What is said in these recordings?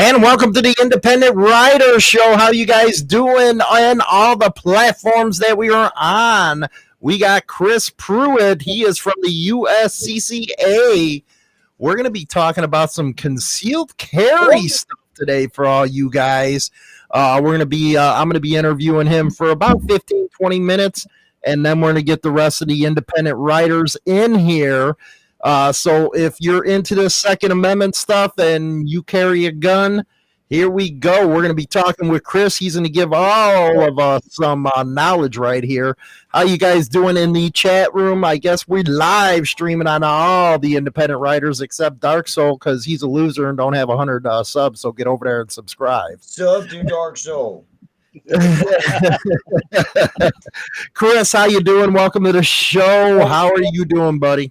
And welcome to the Independent Writer Show. How you guys doing on all the platforms that we are on? We got Chris Pruitt. He is from the USCCA. We're going to be talking about some concealed carry stuff today for all you guys. I'm going to be interviewing him for about 15, 20 minutes, and then we're going to get the rest of the independent writers in here. So if you're into the Second Amendment stuff and you carry a gun, here we go. We're going to be talking with Chris. He's going to give all of us some knowledge right here. How you guys doing in the chat room? I guess we're live streaming on all the independent writers except Dark Soul because he's a loser and don't have 100 subs. So get over there and subscribe. Sub to Dark Soul. Chris, how you doing? Welcome to the show. How are you doing, buddy?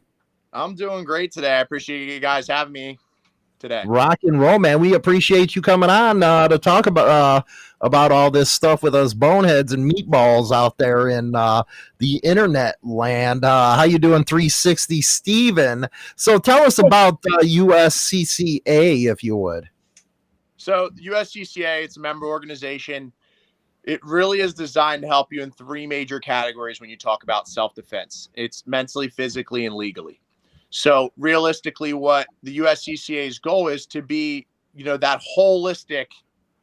I'm doing great today. I appreciate you guys having me today. Rock and roll, man. We appreciate you coming on to talk about all this stuff with us boneheads and meatballs out there in the internet land. How you doing, 360 Steven? So tell us about USCCA, if you would. So USCCA, it's a member organization. It really is designed to help you in three major categories when you talk about self-defense. It's mentally, physically, and legally. So realistically, what the USCCA's goal is to be, that holistic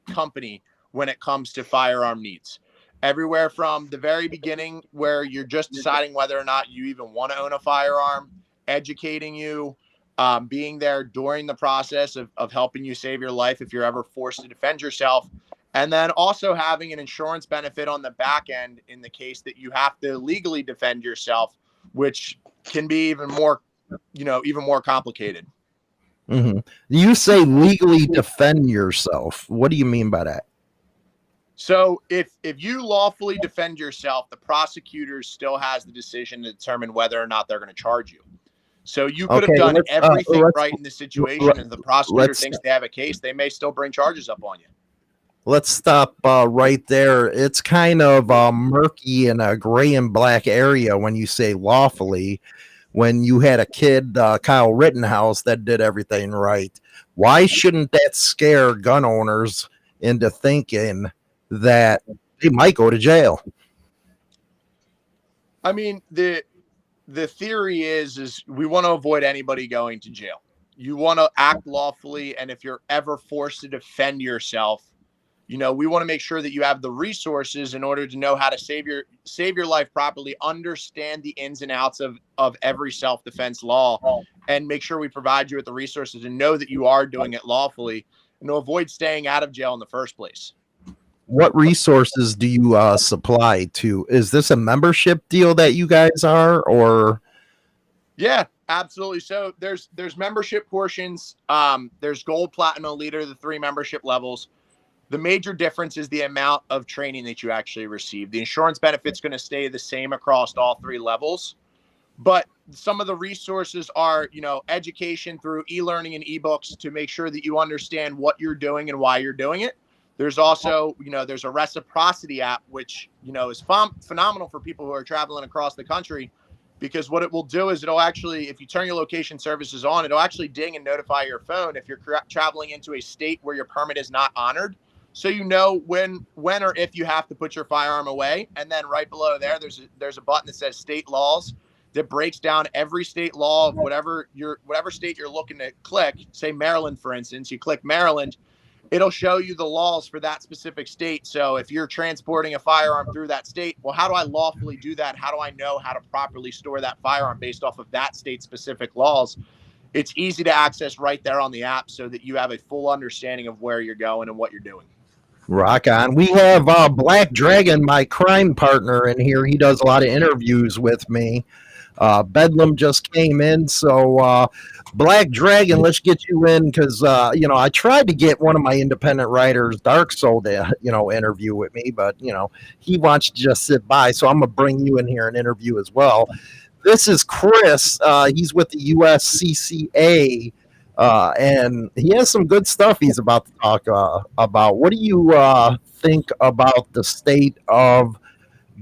company when it comes to firearm needs. Everywhere from the very beginning where you're just deciding whether or not you even want to own a firearm, educating you, being there during the process of helping you save your life if you're ever forced to defend yourself, and then also having an insurance benefit on the back end in the case that you have to legally defend yourself, which can be even more complicated. Mm-hmm. You say legally defend yourself. What do you mean by that? So if you lawfully defend yourself, the prosecutor still has the decision to determine whether or not they're going to charge you. So you could have done everything right in this situation, and the prosecutor thinks they have a case, they may still bring charges up on you. Let's stop right there. It's kind of murky in a gray and black area when you say lawfully. When you had a kid, Kyle Rittenhouse, that did everything right. Why shouldn't that scare gun owners into thinking that they might go to jail? I mean, the theory is we want to avoid anybody going to jail. You want to act lawfully, and if you're ever forced to defend yourself, we want to make sure that you have the resources in order to know how to save your life properly, understand the ins and outs of every self-defense law, and make sure we provide you with the resources and know that you are doing it lawfully and to avoid staying out of jail in the first place. What resources do you supply to? Is this a membership deal that you guys are, or? Yeah, absolutely. So there's membership portions. There's gold, platinum, leader, the three membership levels. The major difference is the amount of training that you actually receive. The insurance benefit's going to stay the same across all three levels, but some of the resources are, education through e-learning and ebooks to make sure that you understand what you're doing and why you're doing it. There's also, there's a reciprocity app, which, is phenomenal for people who are traveling across the country, because what it will do is it'll actually, if you turn your location services on, it'll actually ding and notify your phone if you're traveling into a state where your permit is not honored. So when or if you have to put your firearm away. And then right below there, there's a button that says state laws that breaks down every state law of whatever state you're looking to click. Say Maryland, for instance, you click Maryland, it'll show you the laws for that specific state. So if you're transporting a firearm through that state, well, how do I lawfully do that? How do I know how to properly store that firearm based off of that state specific laws? It's easy to access right there on the app so that you have a full understanding of where you're going and what you're doing. Rock on. We have Black Dragon, my crime partner, in here. He does a lot of interviews with me. Bedlam just came in, so Black Dragon, let's get you in because I tried to get one of my independent writers, Dark Soul, to interview with me, but he wants to just sit by, so I'm gonna bring you in here and interview as well. This is Chris. He's with the USCCA. And he has some good stuff he's about to talk about. What do you think about the state of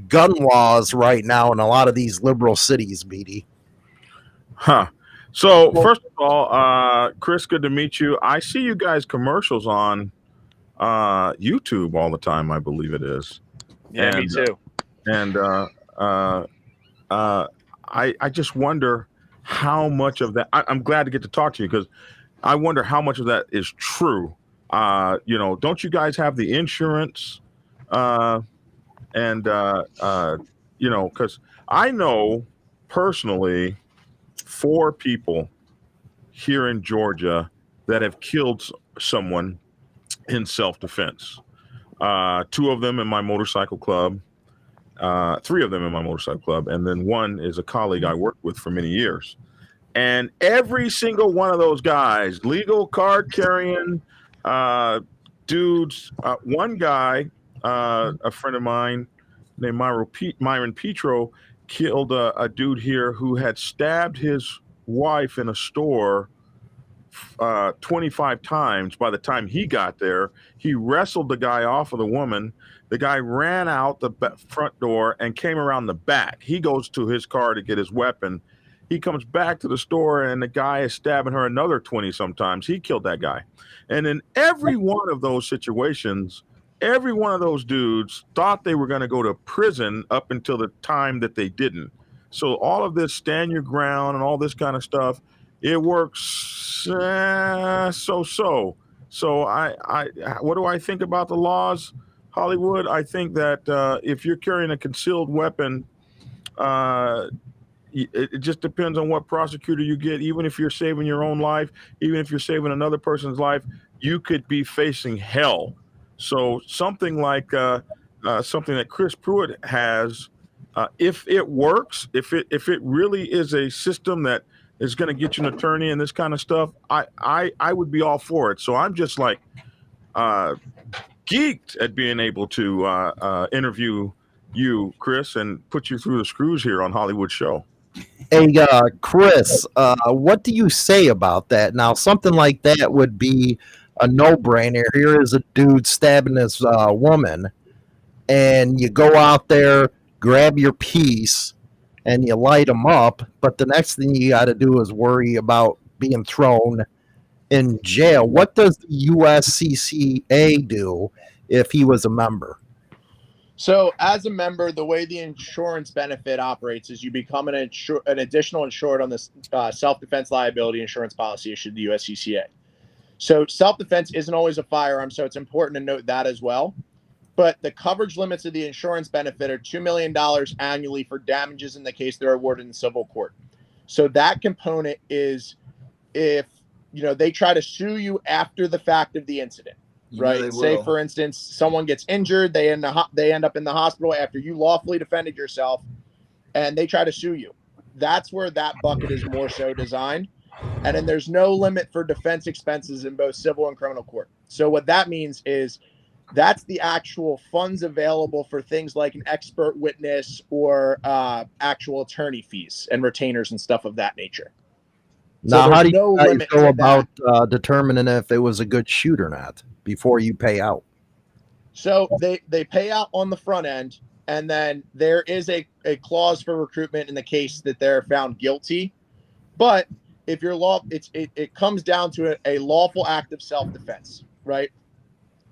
gun laws right now in a lot of these liberal cities, BD? So first of all, Chris, good to meet you. I see you guys commercials on YouTube all the time. I believe it is. Yeah, me too. And I just wonder how much of that. I'm glad to get to talk to you because I wonder how much of that is true. Don't you guys have the insurance? Because I know personally 4 people here in Georgia that have killed someone in self-defense. 2 of them in my motorcycle club, 3 of them in my motorcycle club, and then 1 is a colleague I worked with for many years. And every single one of those guys, legal card carrying dudes, one guy, a friend of mine named Myron Petro, killed a dude here who had stabbed his wife in a store 25 times. By the time he got there, he wrestled the guy off of the woman. The guy ran out the front door and came around the back. He goes to his car to get his weapon. He comes back to the store and the guy is stabbing her another 20 sometimes. He killed that guy. And in every one of those situations, every one of those dudes thought they were going to go to prison up until the time that they didn't. So all of this stand your ground and all this kind of stuff, it works so. So I what do I think about the laws, Hollywood? I think that if you're carrying a concealed weapon, it just depends on what prosecutor you get. Even if you're saving your own life, even if you're saving another person's life, you could be facing hell. So something like something that Chris Pruitt has, if it works, if it really is a system that is going to get you an attorney and this kind of stuff, I would be all for it. So I'm just like geeked at being able to interview you, Chris, and put you through the screws here on Hollywood Show. Hey, Chris, what do you say about that? Now, something like that would be a no-brainer. Here is a dude stabbing this woman, and you go out there, grab your piece, and you light them up. But the next thing you got to do is worry about being thrown in jail. What does the USCCA do if he was a member? So as a member, the way the insurance benefit operates is you become an additional insured on this self-defense liability insurance policy issued to the USCCA. So self-defense isn't always a firearm, so it's important to note that as well. But the coverage limits of the insurance benefit are $2 million annually for damages in the case they're awarded in civil court. So that component is if they try to sue you after the fact of the incident. Right. Say, for instance, someone gets injured. They end up in the hospital after you lawfully defended yourself and they try to sue you. That's where that bucket is more so designed. And then there's no limit for defense expenses in both civil and criminal court. So what that means is that's the actual funds available for things like an expert witness or actual attorney fees and retainers and stuff of that nature. Now, so how do you guys go about determining if it was a good shoot or not before you pay out? So they pay out on the front end, and then there is a clause for recruitment in the case that they're found guilty. But if you're it comes down to a lawful act of self-defense, right?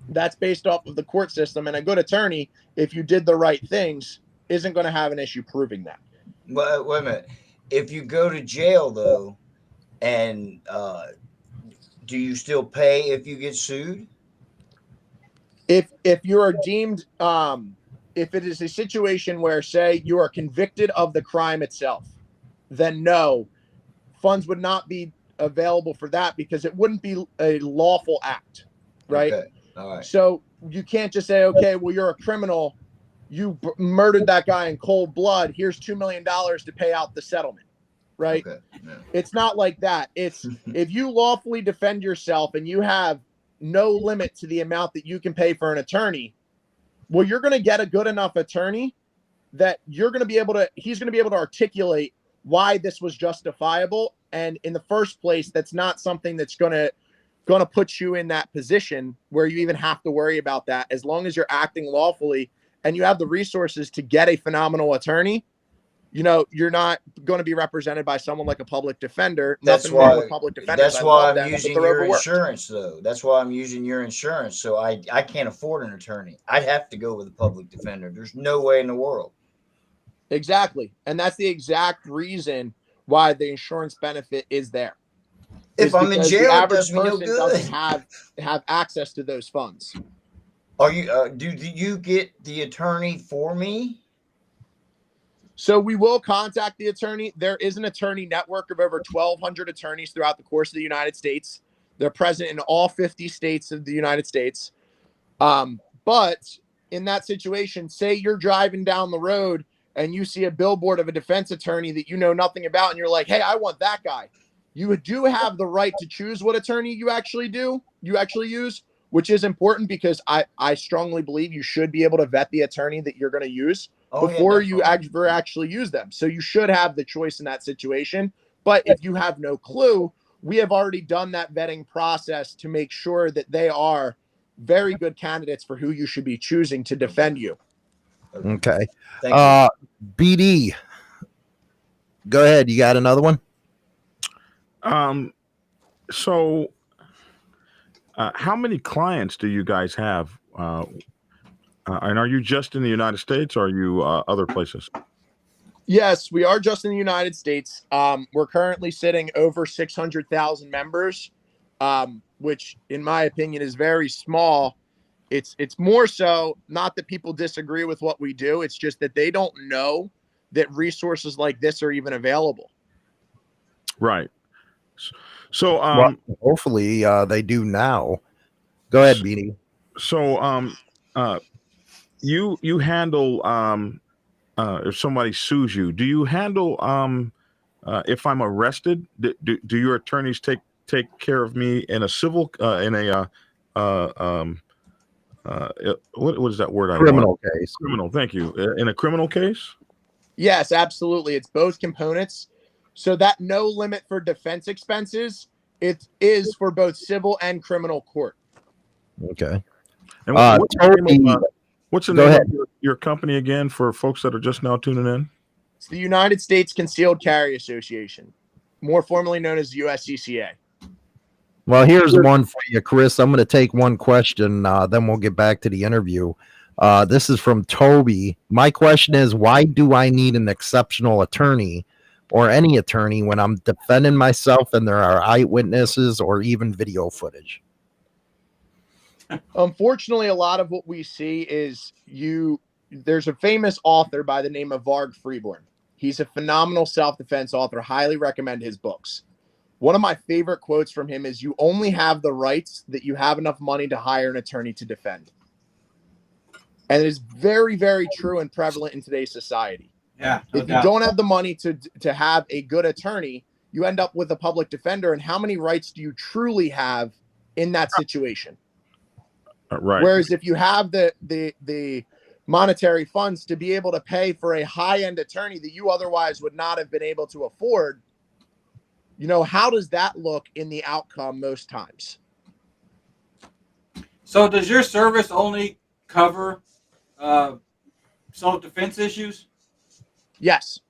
That's based off of the court system, and a good attorney, if you did the right things, isn't going to have an issue proving that. But wait a minute. If you go to jail, though, and do you still pay if you get sued? If you are deemed, if it is a situation where, say, you are convicted of the crime itself, then no, funds would not be available for that because it wouldn't be a lawful act, right? Okay. All right. So you can't just say, okay, well, you're a criminal. You murdered that guy in cold blood. Here's $2 million to pay out the settlement, right? Okay. Yeah. It's not like that. It's if you lawfully defend yourself and you have no limit to the amount that you can pay for an attorney, well, you're going to get a good enough attorney that he's going to be able to articulate why this was justifiable. And in the first place, that's not something that's going to put you in that position where you even have to worry about that. As long as you're acting lawfully and you have the resources to get a phenomenal attorney, you're not going to be represented by someone like a public defender. That's Nothing wrong why. with public defenders. That's I why love I'm them, but using they're your overworked. insurance, though. That's why I'm using your insurance. So I can't afford an attorney. I'd have to go with a public defender. There's no way in the world. Exactly. And that's the exact reason why the insurance benefit is there. If I'm in Because jail, the it average does me no person good. doesn't have access to those funds. Are you? Do you get the attorney for me? So we will contact the attorney. There is an attorney network of over 1,200 attorneys throughout the course of the United States. They're present in all 50 states of the United States. But in that situation, say you're driving down the road and you see a billboard of a defense attorney that you know nothing about, and you're like, hey, I want that guy. You do have the right to choose what attorney you actually use, which is important because I strongly believe you should be able to vet the attorney that you're going to use before you actually use them. So you should have the choice in that situation. But if you have no clue, we have already done that vetting process to make sure that they are very good candidates for who you should be choosing to defend you. Okay. Thank you. BD. Go ahead. You got another one? So how many clients do you guys have? And are you just in the United States or are you other places? Yes, we are just in the United States. We're currently sitting over 600,000 members, which in my opinion is very small. It's more so not that people disagree with what we do. It's just that they don't know that resources like this are even available. Right. So well, hopefully they do now. Go ahead, BD. So you handle if somebody sues you, do you handle if I'm arrested? Do your attorneys take care of me in a civil what is that word? Criminal case. Criminal. Thank you. In a criminal case? Yes, absolutely. It's both components. So that no limit for defense expenses, it is for both civil and criminal court. Okay. And what's the Go name ahead. of your company again for folks that are just now tuning in? It's the United States Concealed Carry Association, more formally known as USCCA. Well, here's one for you, Chris. I'm going to take one question, then we'll get back to the interview. This is from Toby. My question is, why do I need an exceptional attorney or any attorney when I'm defending myself and there are eyewitnesses or even video footage? Unfortunately, a lot of what we see is there's a famous author by the name of Varg Freeborn. He's a phenomenal self-defense author. Highly recommend his books. One of my favorite quotes from him is, you only have the rights that you have enough money to hire an attorney to defend. And it is very, very true and prevalent in today's society. Yeah. If you don't have the money to have a good attorney, you end up with a public defender. And how many rights do you truly have in that situation? Right. Whereas if you have the monetary funds to be able to pay for a high-end attorney that you otherwise would not have been able to afford, how does that look in the outcome most times? So does your service only cover self-defense issues? Yes.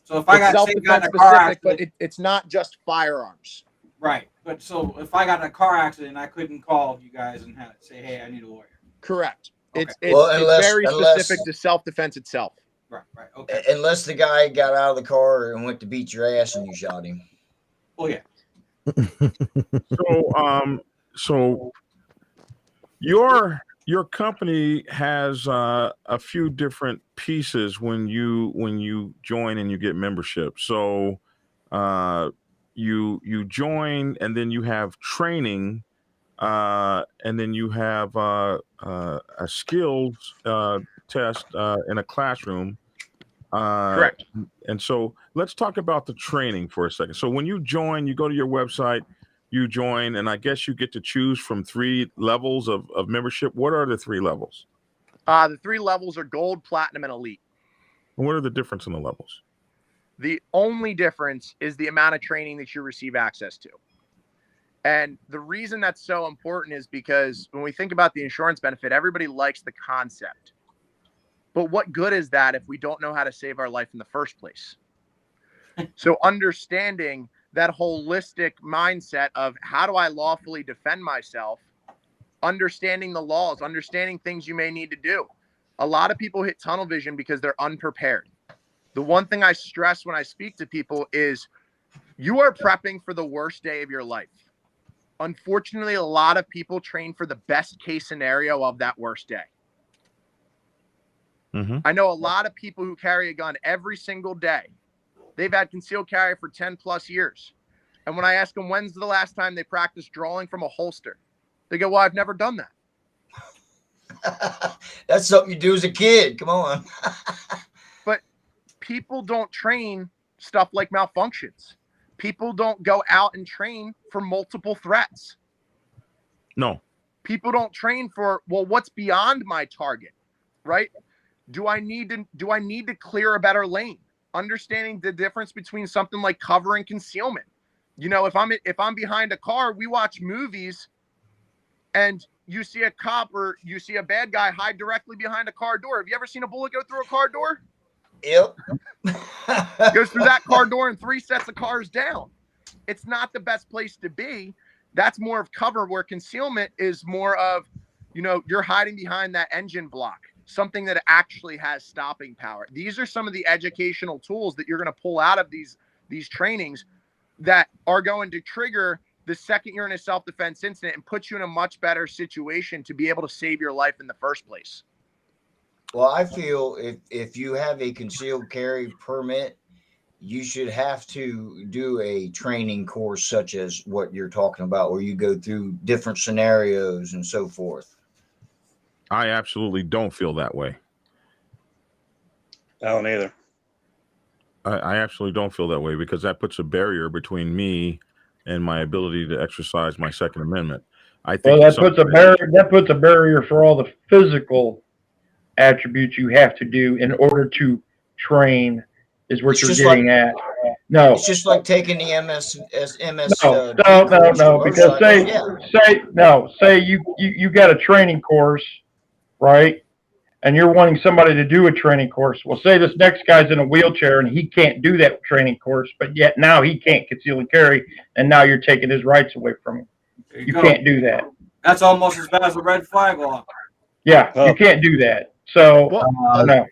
So if I got in a car accident, but it's not just firearms. Right. But so if I got in a car accident, I couldn't call you guys and say, hey, I need a lawyer. Correct. Okay. It's very specific to self-defense itself. Right. Okay. Unless the guy got out of the car and went to beat your ass and you shot him. Oh yeah. So your company has a few different pieces when you join and you get membership. So you join and then you have training, and then you have a skills test in a classroom. Correct. And so let's talk about the training for a second. So when you join, you go to your website, you join, and I guess you get to choose from 3 levels of membership. What are the 3 levels? The 3 levels are gold, platinum, and elite. And what are the difference in the levels? The only difference is the amount of training that you receive access to. And the reason that's so important is because when we think about the insurance benefit, everybody likes the concept. But what good is that if we don't know how to save our life in the first place? So understanding that holistic mindset of how do I lawfully defend myself, understanding the laws, understanding things you may need to do. A lot of people hit tunnel vision because they're unprepared. The one thing I stress when I speak to people is you are prepping for the worst day of your life. Unfortunately, a lot of people train for the best case scenario of that worst day. Mm-hmm. I know a lot of people who carry a gun every single day. They've had concealed carry for 10 plus years. And when I ask them, when's the last time they practiced drawing from a holster? They go, well, I've never done that. That's something you do as a kid. Come on. But people don't train stuff like malfunctions. People don't go out and train for multiple threats. No. People don't train for, well, what's beyond my target, right? Do I need to clear a better lane? Understanding the difference between something like cover and concealment. You know, if I'm behind a car, we watch movies and you see a cop or you see a bad guy hide directly behind a car door. Have you ever seen a bullet go through a car door? Yep. Goes through that car door and 3 sets of cars down. It's not the best place to be. That's more of cover, where concealment is more of, you know, you're hiding behind that engine block, something that actually has stopping power. These are some of the educational tools that you're going to pull out of these trainings that are going to trigger the second you're in a self-defense incident and put you in a much better situation to be able to save your life in the first place. Well, I feel if you have a concealed carry permit, you should have to do a training course such as what you're talking about, where you go through different scenarios and so forth. I absolutely don't feel that way. I don't either. I absolutely don't feel that way, because that puts a barrier between me and my ability to exercise my Second Amendment. I think Well, that puts a barrier for all the physical attributes you have to do in order to train, is what It's you're just getting at. No, It's just like taking the MS. no, because say you got a training course, right? And you're wanting somebody to do a training course. Well, say this next guy's in a wheelchair and he can't do that training course, but yet now he can't conceal and carry, and now you're taking his rights away from him. You can't do that. That's almost as bad as a red flag law. Yeah, you can't do that. So, no.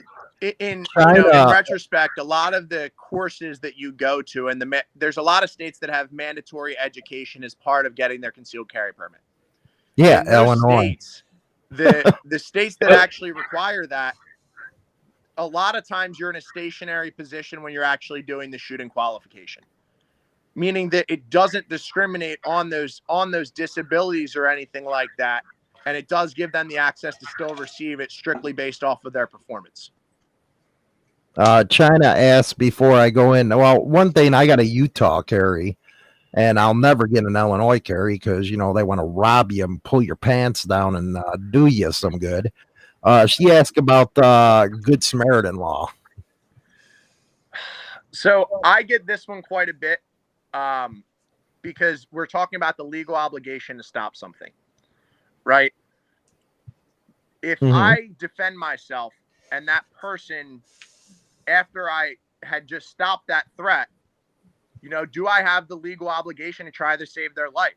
In retrospect, a lot of the courses that you go to, and there's a lot of states that have mandatory education as part of getting their concealed carry permit. Yeah, Illinois. States, the states that actually require that, a lot of times you're in a stationary position when you're actually doing the shooting qualification, meaning that it doesn't discriminate on those disabilities or anything like that, and it does give them the access to still receive it strictly based off of their performance. China asked before I go in. Well, one thing, I got a Utah carry, and I'll never get an Illinois carry because, you know, they want to rob you and pull your pants down and do you some good. She asked about Good Samaritan law. So I get this one quite a bit because we're talking about the legal obligation to stop something, right? If I defend myself and that person, after I had just stopped that threat, you know, do I have the legal obligation to try to save their life?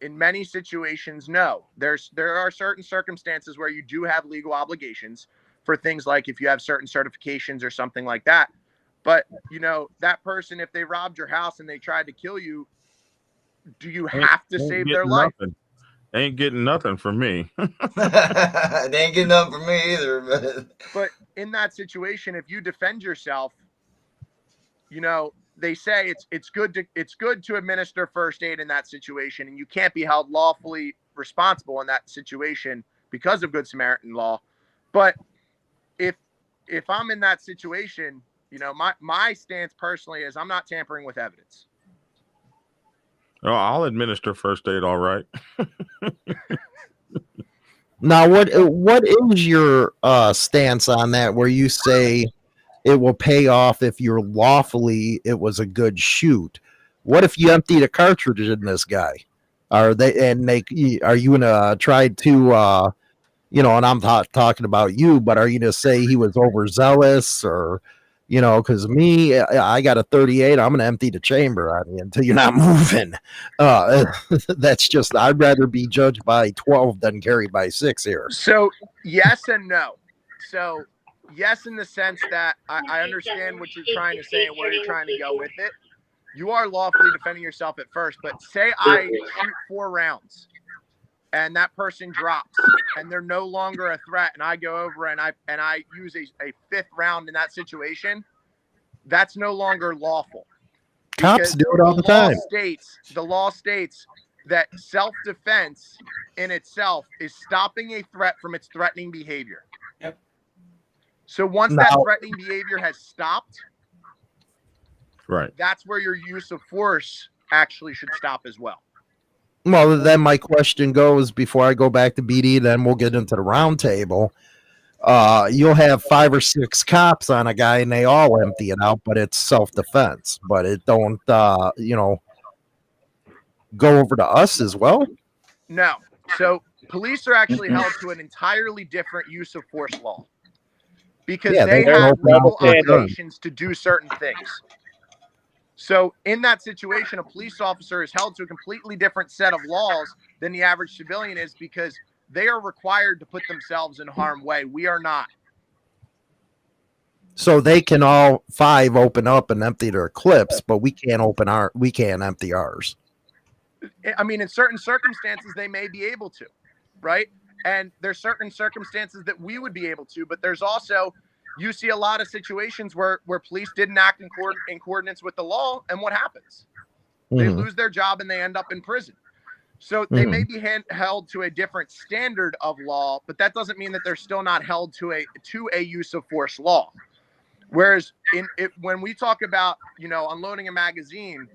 In many situations, no. There are certain circumstances where you do have legal obligations for things like if you have certain certifications or something like that. But, you know, that person, if they robbed your house and they tried to kill you, do you have to save their life? Ain't getting nothing from me. They ain't getting nothing from me either. But in that situation, if you defend yourself, you know, they say it's good to administer first aid in that situation, and you can't be held lawfully responsible in that situation because of Good Samaritan law. But if I'm in that situation, you know, my stance personally is I'm not tampering with evidence. Oh, I'll administer first aid, all right. Now, what is your stance on that, where you say it will pay off if you're lawfully, it was a good shoot? What if you emptied a cartridge in this guy? Are you gonna try to and I'm talking about you, but are you going to say he was overzealous or, because me, I got a 38. I'm going to empty the chamber on you until you're not moving. That's just, I'd rather be judged by 12 than carried by 6 here. So yes and no. So yes, in the sense that I understand what you're trying to say and where you're trying to go with it. You are lawfully defending yourself at first, but say I shoot 4 rounds and that person drops and they're no longer a threat, and I go over and I use a 5th round in that situation, that's no longer lawful. Cops do it all the time. The law states that self-defense in itself is stopping a threat from its threatening behavior. Yep. So once that threatening behavior has stopped, Right. that's where your use of force actually should stop as well. Well, then my question goes, before I go back to BD, then we'll get into the round table. You'll have 5 or 6 cops on a guy and they all empty it out, but it's self-defense, but it don't, go over to us as well. No. So police are actually held to an entirely different use of force law because they have legal obligations to do certain things. So in that situation, a police officer is held to a completely different set of laws than the average civilian is, because they are required to put themselves in harm's way. We are not. So they can all 5 open up and empty their clips, but we can't empty ours. I mean, in certain circumstances, they may be able to, right? And there's certain circumstances that we would be able to, but there's also, you see a lot of situations where police didn't act in coordinates with the law, and what happens? They lose their job and they end up in prison. So they may be held to a different standard of law, but that doesn't mean that they're still not held to a use of force law. Whereas when we talk about, unloading a magazine,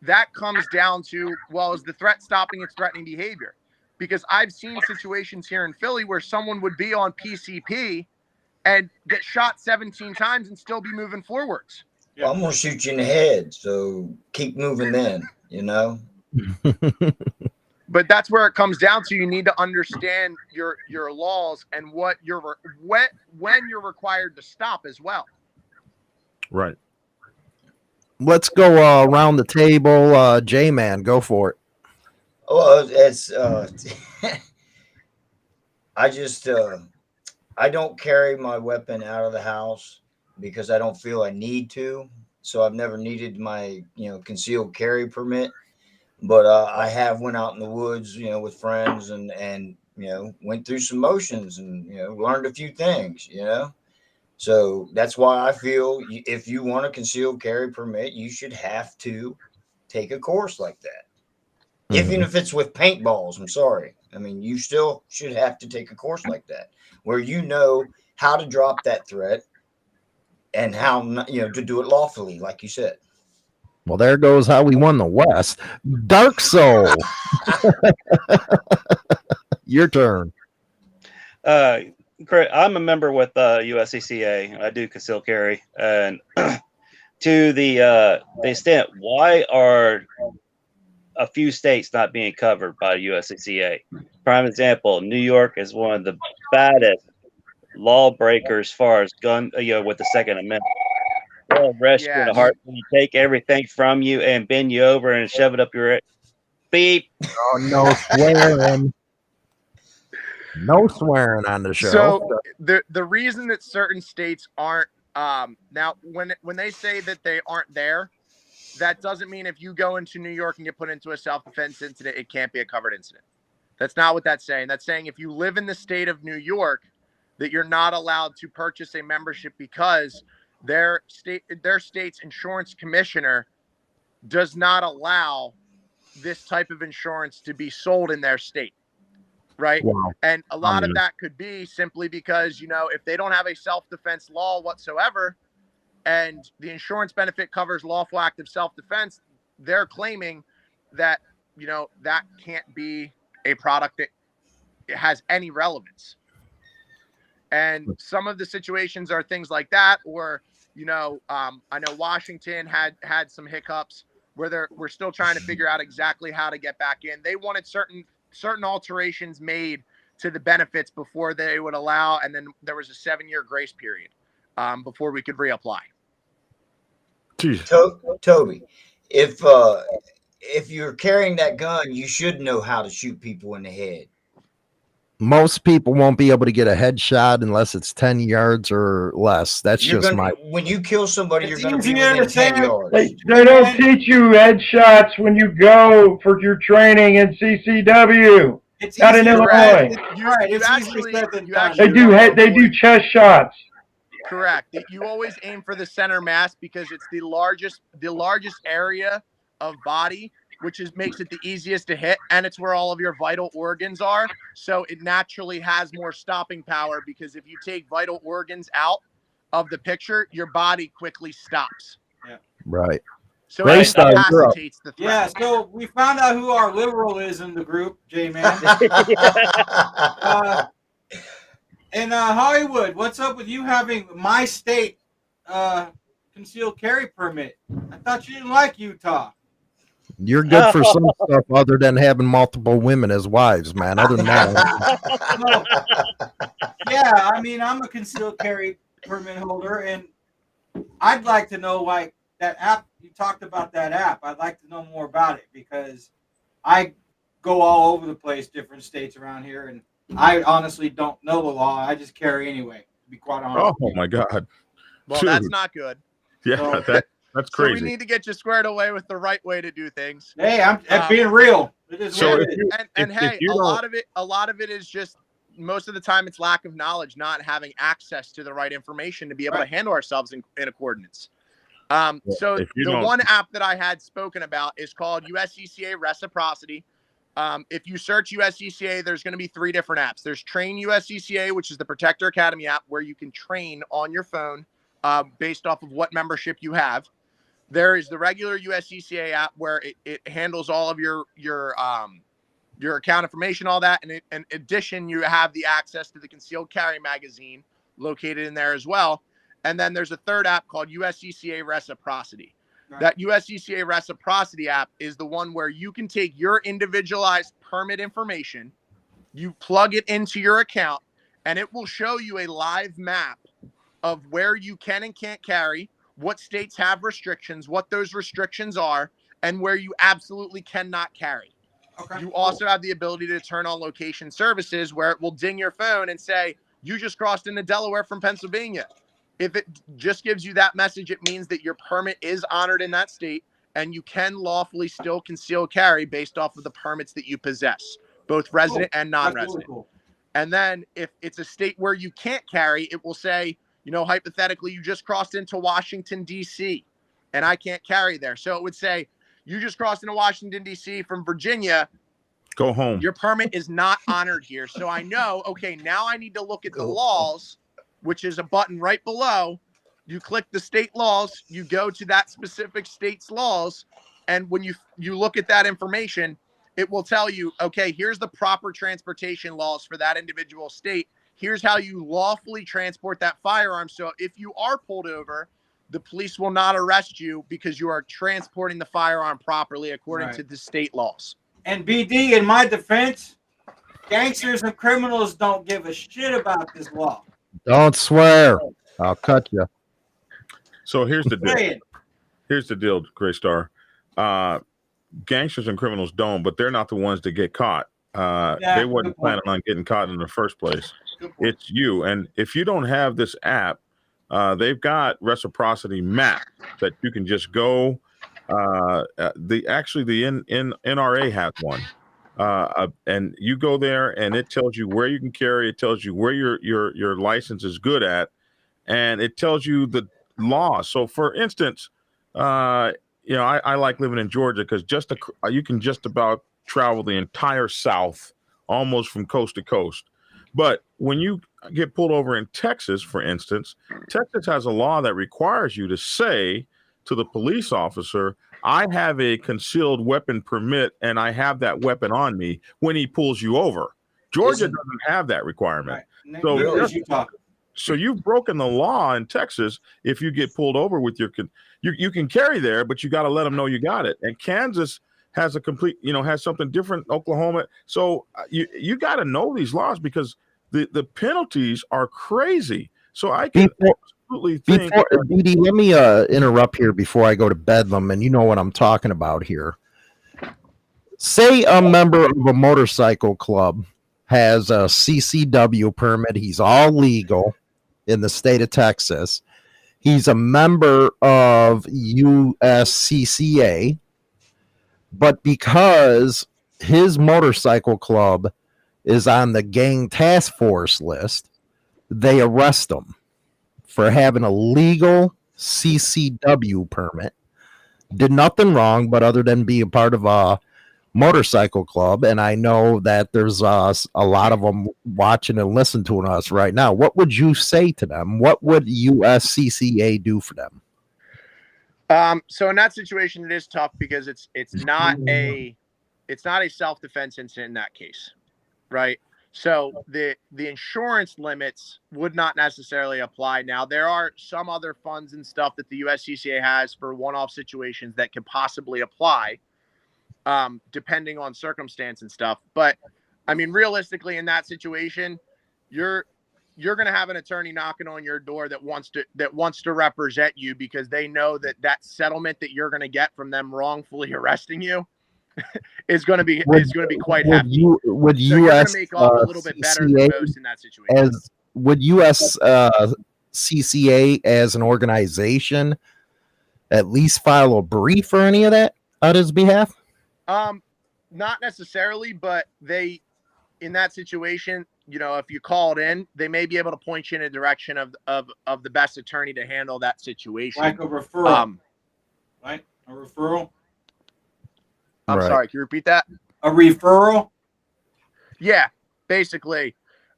that comes down to, well, is the threat stopping its threatening behavior? Because I've seen situations here in Philly where someone would be on PCP and get shot 17 times and still be moving forwards. Well, I'm going to shoot you in the head, so keep moving then, But that's where it comes down to. You need to understand your laws and when you're required to stop as well. Right. Let's go around the table. J-Man, go for it. Well, it's I don't carry my weapon out of the house because I don't feel I need to. So I've never needed my concealed carry permit. But I have went out in the woods, with friends and went through some motions and, learned a few things, So that's why I feel if you want a concealed carry permit, you should have to take a course like that. Even if it's with paintballs, I'm sorry. I mean, you still should have to take a course like that where you know how to drop that threat and how, to do it lawfully, like you said. Well, there goes how we won the West. Dark Soul. Your turn. I'm a member with USCCA. I do concealed carry. And to the extent, why are a few states not being covered by USCCA? Prime example, New York is one of the baddest lawbreakers as far as gun, with the Second Amendment. They'll arrest you in a heartbeat, take everything from you and bend you over and shove it up your beep. Oh, no swearing. No swearing on the show. So the reason that certain states aren't now when they say that they aren't there, that doesn't mean if you go into New York and get put into a self-defense incident, it can't be a covered incident. That's not what that's saying. That's saying if you live in the state of New York, that you're not allowed to purchase a membership because their state's insurance commissioner does not allow this type of insurance to be sold in their state. Right. Wow. And a lot of that could be simply because, if they don't have a self-defense law whatsoever and the insurance benefit covers lawful active self-defense, they're claiming that, that can't be a product that has any relevance. And some of the situations are things like that, or, I know Washington had some hiccups where we're still trying to figure out exactly how to get back in. They wanted certain alterations made to the benefits before they would allow, and then there was a 7-year grace period before we could reapply. Toby, if you're carrying that gun, you should know how to shoot people in the head. Most people won't be able to get a headshot unless it's 10 yards or less. That's when you kill somebody, It's you're going to be easier within to say 10 yards. They don't teach you headshots when you go for your training in CCW. It's Not in easier, Illinois. Right. It's actually- easier said than you done. actually- They do chest shots. Correct. You always aim for the center mass because it's the largest area of body, which makes it the easiest to hit, and it's where all of your vital organs are. So it naturally has more stopping power, because if you take vital organs out of the picture, your body quickly stops. Yeah. right. So Great it stuff. incapacitates the Yeah, threat. so we found out who our liberal is in the group, J-Man. And Hollywood, what's up with you having my state concealed carry permit? I thought you didn't like Utah. You're good for some stuff other than having multiple women as wives, man. Other than that, Yeah, I mean, I'm a concealed carry permit holder, and I'd like to know, like, that app, you talked about that app. I'd like to know more about it, because I go all over the place, different states around here, and I honestly don't know the law. I just carry anyway, to be quite honest. Oh my God. Well, Dude. that's not good. Yeah, So- that's So crazy. we need to get you squared away with the right way to do things. Hey, I'm being real. It is So what if it is. you- And if hey, you a don't- lot of it is just, most of the time it's lack of knowledge, not having access to the right information to be able to handle ourselves in accordance. So if you the don't- one app that I had spoken about is called USCCA Reciprocity. If you search USCCA, there's going to be 3 different apps. There's Train USCCA, which is the Protector Academy app, where you can train on your phone based off of what membership you have. There is the regular USCCA app, where it handles all of your account information, all that. And in addition, you have the access to the Concealed Carry magazine located in there as well. And then there's a third app called USCCA Reciprocity. Right. That USCCA Reciprocity app is the one where you can take your individualized permit information, you plug it into your account, and it will show you a live map of where you can and can't carry, what states have restrictions, what those restrictions are, and where you absolutely cannot carry. Okay, You also have the ability to turn on location services, where it will ding your phone and say, you just crossed into Delaware from Pennsylvania. If it just gives you that message, it means that your permit is honored in that state, and you can lawfully still conceal carry based off of the permits that you possess, both resident and That's non-resident. really cool. And then if it's a state where you can't carry, it will say, hypothetically, you just crossed into Washington, D.C., and I can't carry there. So it would say, you just crossed into Washington, D.C. from Virginia. Go home. Your permit is not honored here. So I know, okay, now I need to look at the laws, which is a button right below. You click the state laws, you go to that specific state's laws, and when you look at that information, it will tell you, okay, here's the proper transportation laws for that individual state. Here's how you lawfully transport that firearm. So if you are pulled over, the police will not arrest you because you are transporting the firearm properly according to the state laws. And BD, in my defense, gangsters and criminals don't give a shit about this law. don't swear. I'll cut you. So here's the deal. Saying. Here's the deal, Gray Star. Gangsters and criminals don't, but they're not the ones that get caught. They wasn't planning on getting caught in the first place. It's you. And if you don't have this app, they've got reciprocity map that you can just go. The NRA has one, and you go there, and it tells you where you can carry. It tells you where your license is good at, and it tells you the law. So, for instance, I like living in Georgia because you can just about travel the entire South, almost from coast to coast. But when you get pulled over in Texas, for instance, Texas has a law that requires you to say to the police officer, I have a concealed weapon permit and I have that weapon on me when he pulls you over. Georgia doesn't have that requirement. Right. So, Really? so you've broken the law in Texas. If you get pulled over with you can carry there, but you got to let them know you got it. And Kansas has a complete, has something different. Oklahoma. So you got to know these laws because the penalties are crazy. So I can absolutely think. BD, let me interrupt here before I go to Bedlam, and you know what I'm talking about here. Say a member of a motorcycle club has a CCW permit. He's all legal in the state of Texas. He's a member of USCCA, but because his motorcycle club is on the gang task force list, they arrest him for having a legal CCW permit. Did nothing wrong, but other than be a part of a motorcycle club, and I know that there's a lot of them watching and listening to us right now. What would you say to them? What would USCCA do for them? So in that situation, it is tough because it's not a self-defense incident in that case, right? So the insurance limits would not necessarily apply. Now, there are some other funds and stuff that the USCCA has for one-off situations that could possibly apply, depending on circumstance and stuff. But I mean, realistically, in that situation, you're going to have an attorney knocking on your door that wants to represent you because they know that settlement that you're going to get from them wrongfully arresting you is going to be quite hefty. You're going to make off a little bit better than most in that situation. Would USCCA as an organization at least file a brief or any of that on his behalf? Not necessarily, but they, in that situation, if you call it in, they may be able to point you in a direction of the best attorney to handle that situation. Like a referral. Right? A referral? I'm sorry, can you repeat that? A referral? Yeah, basically.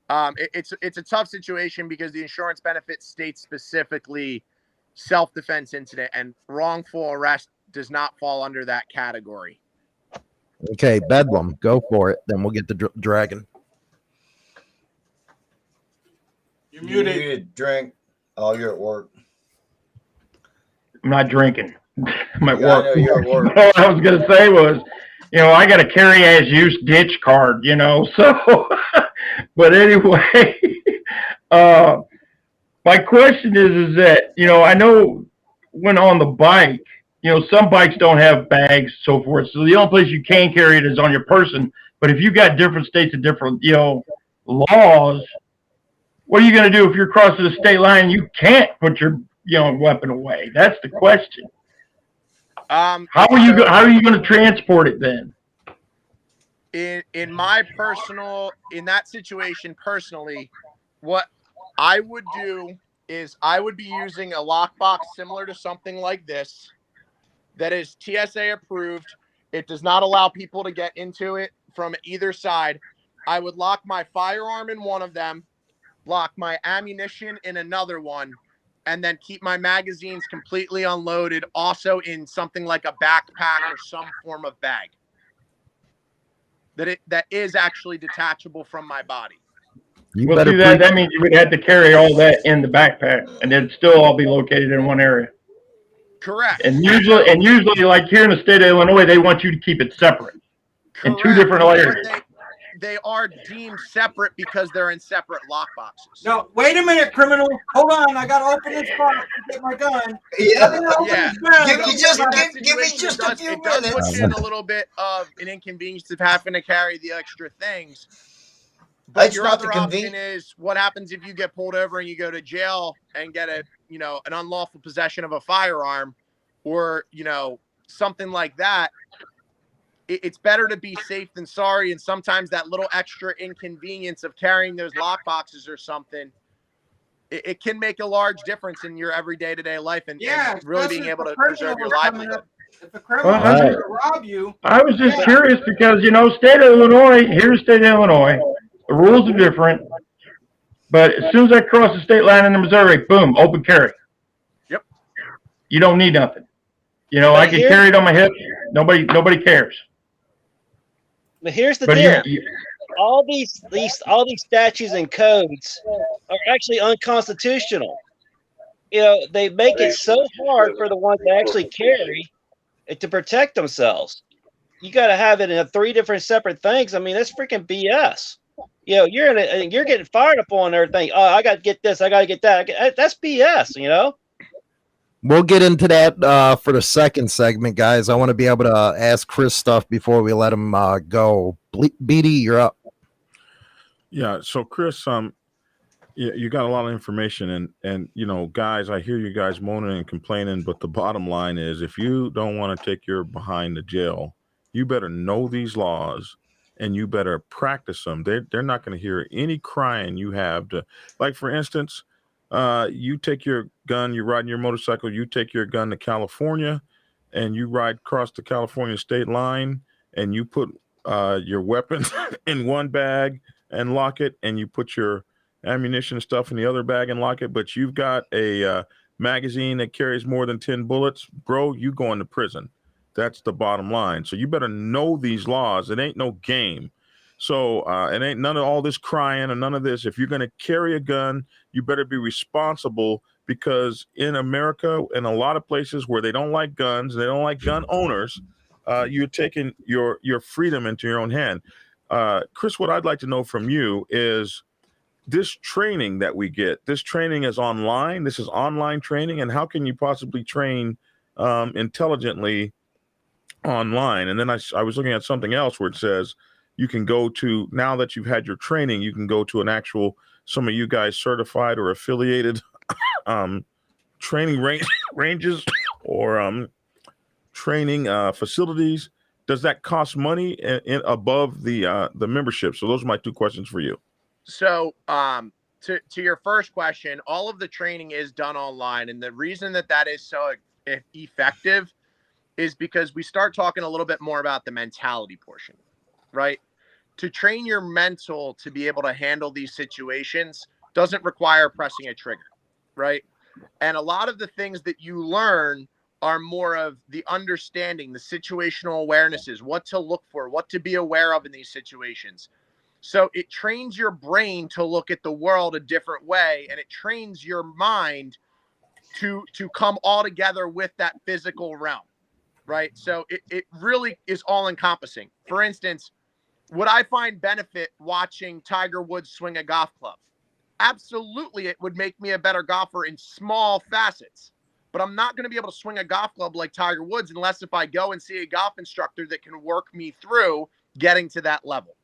It's a tough situation because the insurance benefit states specifically self-defense incident, and wrongful arrest does not fall under that category. Okay, Bedlam, go for it. Then we'll get the dragon. You're muted. Drink. Oh, you're at work. I'm not drinking. I'm at Yeah, work. I know you're at work. What I was going to say was, I got a carry as use ditch card, so, but anyway, my question is that, I know when on the bike, some bikes don't have bags, so forth. So the only place you can carry it is on your person. But if you got different states and different, laws, what are you going to do if you're crossing the state line and you can't put your, weapon away? That's the question. How are you going to transport it then? In that situation, personally, what I would do is I would be using a lockbox similar to something like this that is TSA approved. It does not allow people to get into it from either side. I would lock my firearm in one of them, lock my ammunition in another one, and then keep my magazines completely unloaded, also in something like a backpack or some form of bag that is actually detachable from my body. Well, see, that means you would have to carry all that in the backpack, and it'd still all be located in one area. Correct. And usually, like here in the state of Illinois, they want you to keep it separate. Correct. In two different areas. They are deemed separate because they're in separate lockboxes. No, wait a minute, criminal. Hold on, I gotta open this box to get my gun. Yeah. Give me just a few minutes. It does put you in a little bit of an inconvenience of having to carry the extra things. But your other option is what happens if you get pulled over and you go to jail and get an unlawful possession of a firearm or, something like that. It's better to be safe than sorry. And sometimes that little extra inconvenience of carrying those lock boxes or something, it can make a large difference in your everyday to day life and really being able to preserve your livelihood. If a criminal is going to rob you. I was just curious because, state of Illinois, here's state of Illinois, the rules are different. But as soon as I cross the state line into Missouri, boom, open carry. Yep. You don't need nothing. I can carry it on my hip. Nobody cares. But here's the deal: all these statutes and codes are actually unconstitutional. They make it so hard for the ones that actually carry it to protect themselves. you got to have it in 3 different separate things. I mean, that's freaking BS. You know, you're getting fired up on everything. Oh, I got to get this. I got to get that. That's BS. You know. We'll get into that for the second segment, guys. I want to be able to ask Chris stuff before we let him go. BD, you're up. Yeah. So Chris, you got a lot of information, and you know, guys, I hear you guys moaning and complaining, but the bottom line is, if you don't want to take your behind to jail, you better know these laws and you better practice them. They're not going to hear any crying you have to, like, for instance, you take your gun, you're riding your motorcycle, you take your gun to California and you ride across the California state line and you put your weapon in one bag and lock it, and you put your ammunition and stuff in the other bag and lock it, but you've got a magazine that carries more than 10 bullets, bro, you going to prison. That's the bottom line. So you better know these laws. It ain't no game. So it ain't none of all this crying and none of this. If you're going to carry a gun, you better be responsible, because in America, in a lot of places where they don't like guns, they don't like gun owners, you're taking your freedom into your own hand. Chris, what I'd like to know from you is, this training that we get, this training is online. This is online training. And how can you possibly train intelligently online? And then I was looking at something else where it says you can go to, now that you've had your training, you can go to an actual, some of you guys certified or affiliated training ranges or training facilities. Does that cost money above the membership? So those are my 2 questions for you. So, to your first question, all of the training is done online. And the reason that is so effective is because we start talking a little bit more about the mentality portion, right? To train your mental to be able to handle these situations doesn't require pressing a trigger, right? And a lot of the things that you learn are more of the understanding, the situational awarenesses, what to look for, what to be aware of in these situations. So it trains your brain to look at the world a different way, and it trains your mind to come all together with that physical realm, right? So it really is all encompassing. For instance, would I find benefit watching Tiger Woods swing a golf club? Absolutely, it would make me a better golfer in small facets. But I'm not going to be able to swing a golf club like Tiger Woods unless if I go and see a golf instructor that can work me through getting to that level,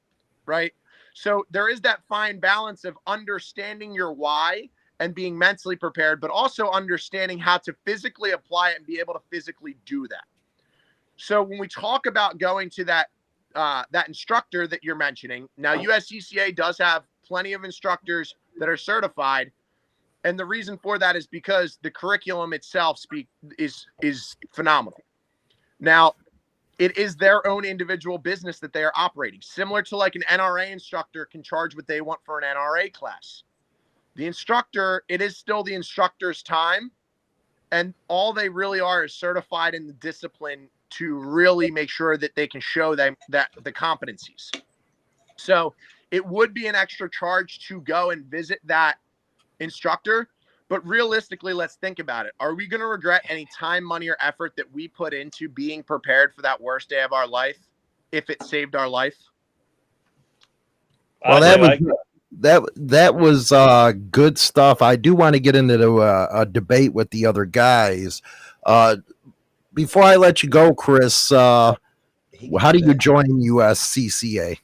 right? So there is that fine balance of understanding your why and being mentally prepared, but also understanding how to physically apply it and be able to physically do that. So when we talk about going to that instructor that you're mentioning, now USCCA does have plenty of instructors that are certified. And the reason for that is because the curriculum itself is phenomenal. Now, it is their own individual business that they are operating. Similar to like an NRA instructor can charge what they want for an NRA class. The instructor, it is still the instructor's time. And all they really are is certified in the discipline to really make sure that they can show them that the competencies. So it would be an extra charge to go and visit that instructor. But realistically, let's think about it. Are we going to regret any time, money, or effort that we put into being prepared for that worst day of our life if it saved our life? Well, that was good stuff. I do want to get into a debate with the other guys. Before I let you go, Chris, how do you join USCCA?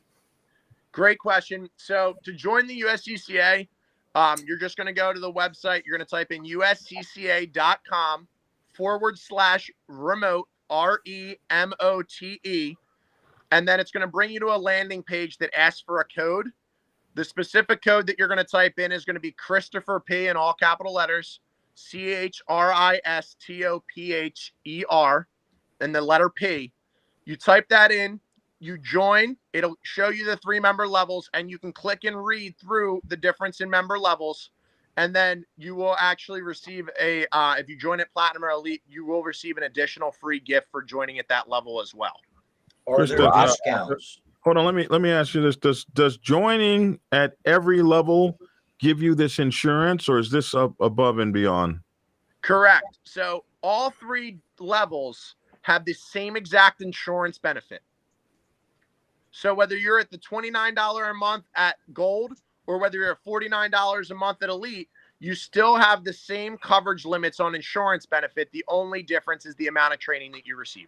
Great question. So to join the USCCA, you're just going to go to the website. You're going to type in uscca.com/remote, REMOTE. And then it's going to bring you to a landing page that asks for a code. The specific code that you're going to type in is going to be Christopher P in all capital letters, CHRISTOPHER, and the letter P. You type that in. You join, it'll show you the 3 member levels, and you can click and read through the difference in member levels. And then you will actually receive if you join at Platinum or Elite, you will receive an additional free gift for joining at that level as well. Or there are discounts. Hold on, let me ask you this. Does joining at every level give you this insurance, or is this above and beyond? Correct. So all 3 levels have the same exact insurance benefit. So whether you're at the $29 a month at Gold or whether you're at $49 a month at Elite, you still have the same coverage limits on insurance benefit. The only difference is the amount of training that you receive.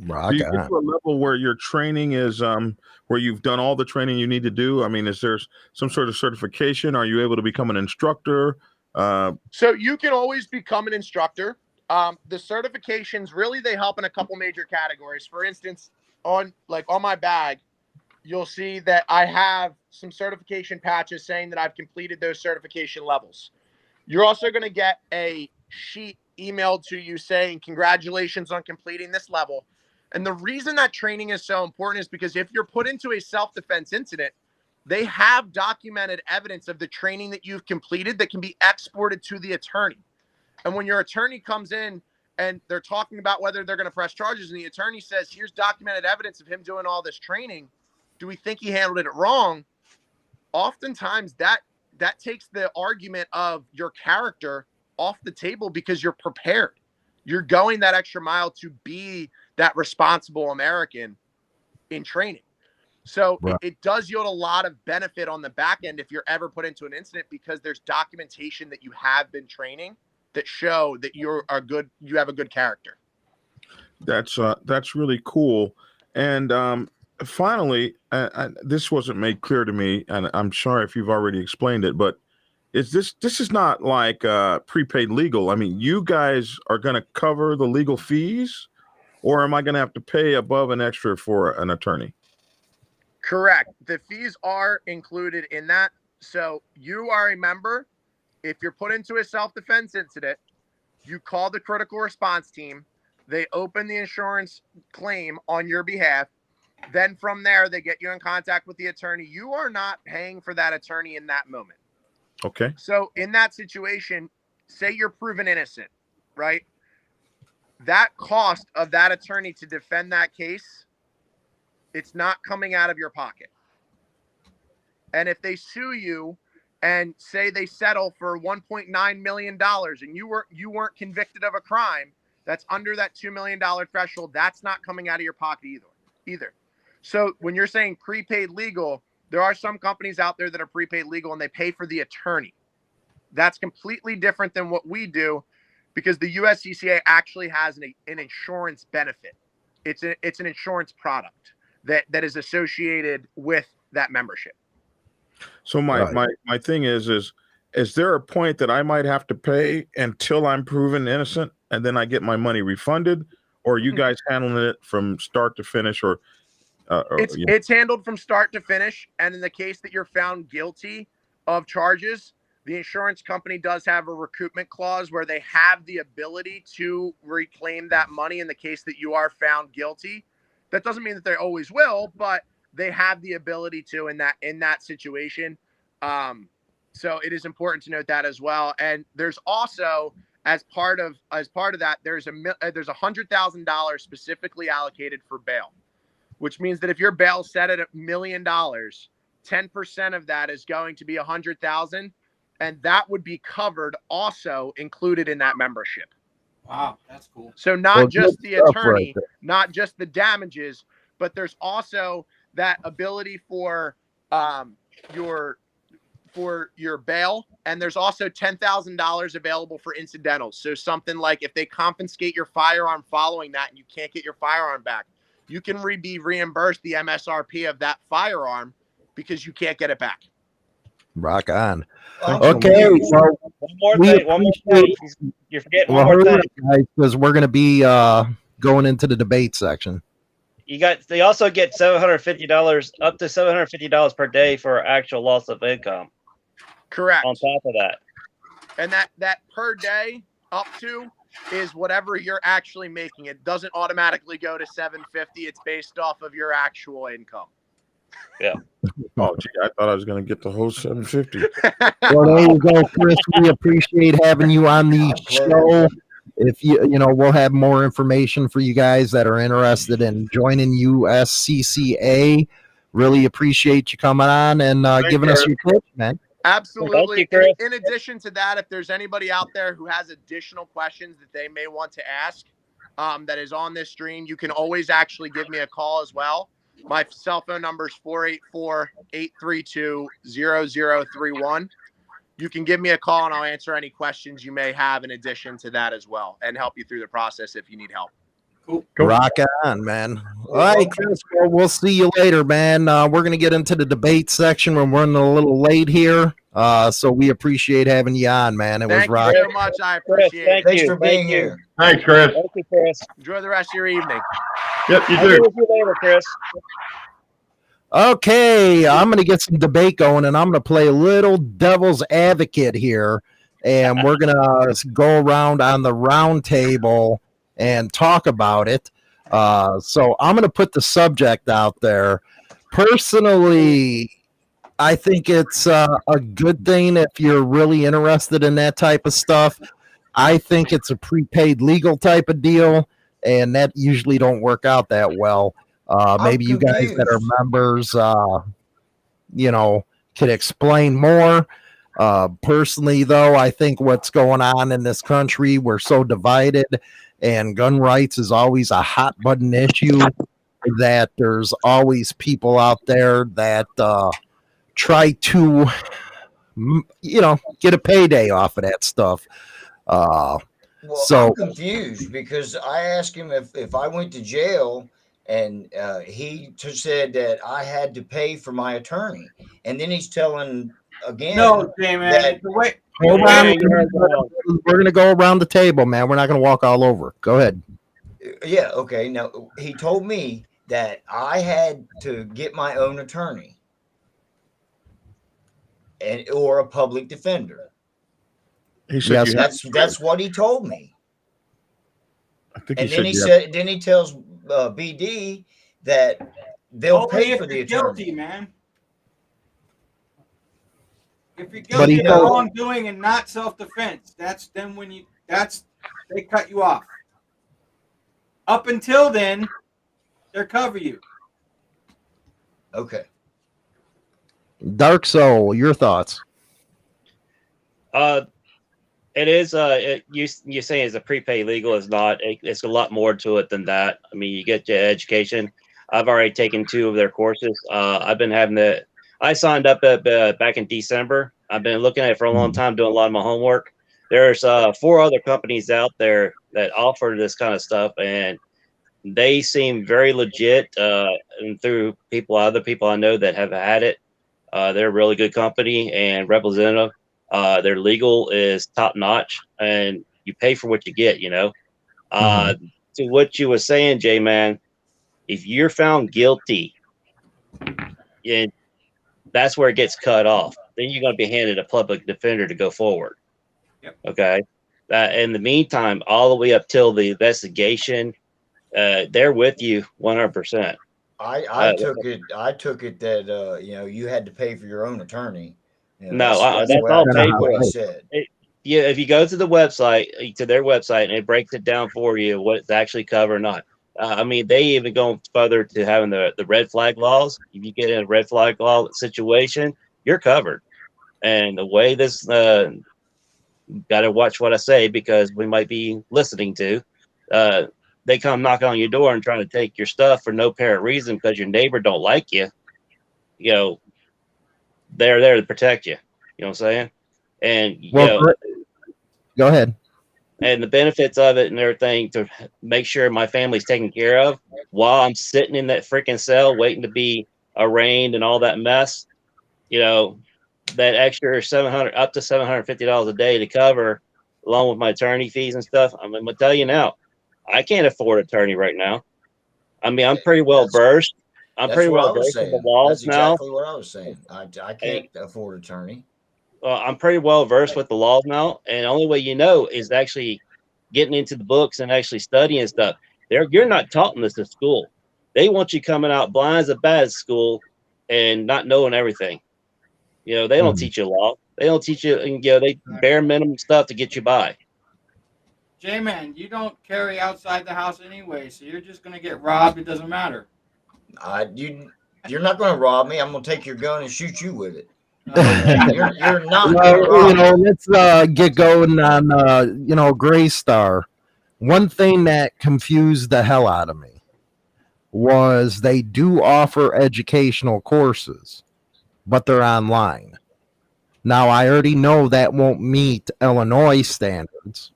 Rock Do you get on. to a level where your training is where you've done all the training you need to do? I mean, is there some sort of certification? Are you able to become an instructor? So you can always become an instructor. The certifications really, they help in a couple major categories. For instance, on my bag, you'll see that I have some certification patches saying that I've completed those certification levels. You're also going to get a sheet emailed to you saying congratulations on completing this level. And the reason that training is so important is because if you're put into a self-defense incident, they have documented evidence of the training that you've completed that can be exported to the attorney. And when your attorney comes in and they're talking about whether they're going to press charges and the attorney says, here's documented evidence of him doing all this training, do we think he handled it wrong? Oftentimes that takes the argument of your character off the table because you're prepared. You're going that extra mile to be that responsible American in training. So Right. it does yield a lot of benefit on the back end if you're ever put into an incident because there's documentation that you have been training that show that you have a good character. That's really cool. And finally, this wasn't made clear to me, and I'm sorry if you've already explained it, but this is not like prepaid legal. I mean, you guys are going to cover the legal fees, or am I going to have to pay above and extra for an attorney? Correct. The fees are included in that. So you are a member. If you're put into a self-defense incident, you call the critical response team. They open the insurance claim on your behalf. Then from there, they get you in contact with the attorney. You are not paying for that attorney in that moment. Okay. So in that situation, say you're proven innocent, right? That cost of that attorney to defend that case, it's not coming out of your pocket. And if they sue you and say they settle for $1.9 million and you weren't convicted of a crime that's under that $2 million threshold, that's not coming out of your pocket either. So when you're saying prepaid legal, there are some companies out there that are prepaid legal and they pay for the attorney. That's completely different than what we do because the USCCA actually has an insurance benefit. It's an insurance product that is associated with that membership. So my thing is there a point that I might have to pay until I'm proven innocent and then I get my money refunded, or are you guys handling it from start to finish, or it's handled from start to finish? And in the case that you're found guilty of charges, the insurance company does have a recoupment clause where they have the ability to reclaim that money in the case that you are found guilty. That doesn't mean that they always will, but they have the ability to in that situation. So it is important to note that as well. And there's also, as part of that, there's $100,000 specifically allocated for bail, which means that if your bail set at $1 million, 10% of that is going to be $100,000, and that would be covered also included in that membership. Wow, that's cool. So not just the attorney, not just the damages, but there's also that ability for your bail, and there's also $10,000 available for incidentals. So something like if they confiscate your firearm following that and you can't get your firearm back, you can be reimbursed the MSRP of that firearm because you can't get it back. Rock on. Okay, well, One more thing. You're forgetting one more thing, guys, because we're going to be going into the debate section. They also get $750 up to $750 per day for actual loss of income. Correct. On top of that. And that per day up to is whatever you're actually making. It doesn't automatically go to $750. It's based off of your actual income. Yeah. Oh, gee, I thought I was going to get the whole $750. Well, there you go, Chris. We appreciate having you on the show. If we'll have more information for you guys that are interested in joining USCCA. Really appreciate you coming on and giving us your tips, man. Absolutely. In addition to that, if there's anybody out there who has additional questions that they may want to ask that is on this stream, you can always actually give me a call as well. My cell phone number is 484-832-0031. You can give me a call and I'll answer any questions you may have in addition to that as well and help you through the process if you need help. Cool. Rock on, man. All right, Chris, well, we'll see you later, man. We're going to get into the debate section. We're running a little late here, so we appreciate having you on, man. It was Thank you rock. so much. I appreciate it. Thanks for being here. Thanks, Chris. Thank you, Chris. Enjoy the rest of your evening. Yep, you I'll be do. with you later, Chris. Okay, I'm going to get some debate going, and I'm going to play a little devil's advocate here, and we're going to go around on the round table and talk about it. So I'm going to put the subject out there. Personally, I think it's a good thing if you're really interested in that type of stuff. I think it's a prepaid legal type of deal, and that usually don't work out that well. Maybe you guys that are members, could explain more. Personally, though, I think what's going on in this country, we're so divided, and gun rights is always a hot button issue, that there's always people out there that try to, get a payday off of that stuff. Well, So- I'm confused because I asked him if I went to jail, and he said that I had to pay for my attorney, and then he's telling again. No, J-Man. Wait. Hold Yeah, on. you heard that. We're going to go around the table, man. We're not going to walk all over. Go ahead. Yeah, okay. Now he told me that I had to get my own attorney or a public defender. He said Yes, you have, That's what he told me. I think he And said then he you have- said, then he tells BD that they'll Only pay if for the you're attorney. guilty, man. If you're But he guilty of told- wrongdoing and not self-defense, they cut you off. Up until then, they'll cover you. Okay. Dark Soul, your thoughts? It is. You saying it's a prepaid legal is not. It's a lot more to it than that. I mean, you get your education. I've already taken 2 of their courses. I've been having the. I signed up back in December. I've been looking at it for a long time, doing a lot of my homework. There's 4 other companies out there that offer this kind of stuff, and they seem very legit. And through other people I know that have had it, they're a really good company and representative. Their legal is top notch, and you pay for what you get. To what you were saying, J-Man, if you're found guilty, and that's where it gets cut off. Then you're going to be handed a public defender to go forward. Yep. Okay. In the meantime, all the way up till the investigation, they're with you 100%. I took it that you had to pay for your own attorney. No, that's that's what all I- paid what for. he said. Yeah, if you go to the website, to their website, and it breaks it down for you what it's actually covered or not. I mean, they even go further to having the red flag laws. If you get in a red flag law situation, you're covered. And the way this, got to watch what I say because we might be listening to. They come knocking on your door and trying to take your stuff for no apparent reason because your neighbor don't like you. They're there to protect you. You know what I'm saying? And Go ahead. and the benefits of it and everything to make sure my family's taken care of while I'm sitting in that freaking cell waiting to be arraigned and all that mess. That extra $700 up to $750 a day to cover, along with my attorney fees and stuff. I'm gonna tell you now, I can't afford an attorney right now. I mean, I'm pretty well versed. I'm That's pretty what I well was versed in the saying. laws That's now. exactly what I was saying. I can't afford attorney. I'm pretty well versed with the laws now, and the only way is actually getting into the books and actually studying stuff. You're not taught this at school. They want you coming out blind as a bat at school and not knowing everything. They don't teach you law. They don't teach you. They bare minimum stuff to get you by. J-Man, you don't carry outside the house anyway, so you're just gonna get robbed. It doesn't matter. You're not going to rob me. I'm going to take your gun and shoot you with it. Okay. You're not going to rob me. Let's get going on, Gray Star. One thing that confused the hell out of me. was they do offer educational courses, but they're online. Now, I already know that won't meet Illinois standards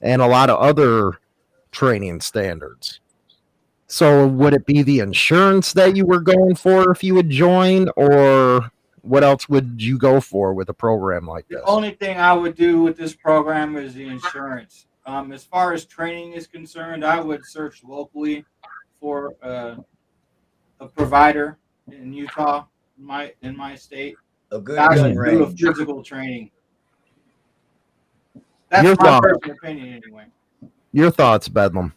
and a lot of other training standards. So, would it be the insurance that you were going for if you would join, or what else would you go for with a program like this? The only thing I would do with this program is the insurance. As far as training is concerned, I would search locally for a provider in Utah, in my state, A good to actually gun do a range. physical training. That's Your my thought- personal opinion, anyway. Your thoughts, Bedlam?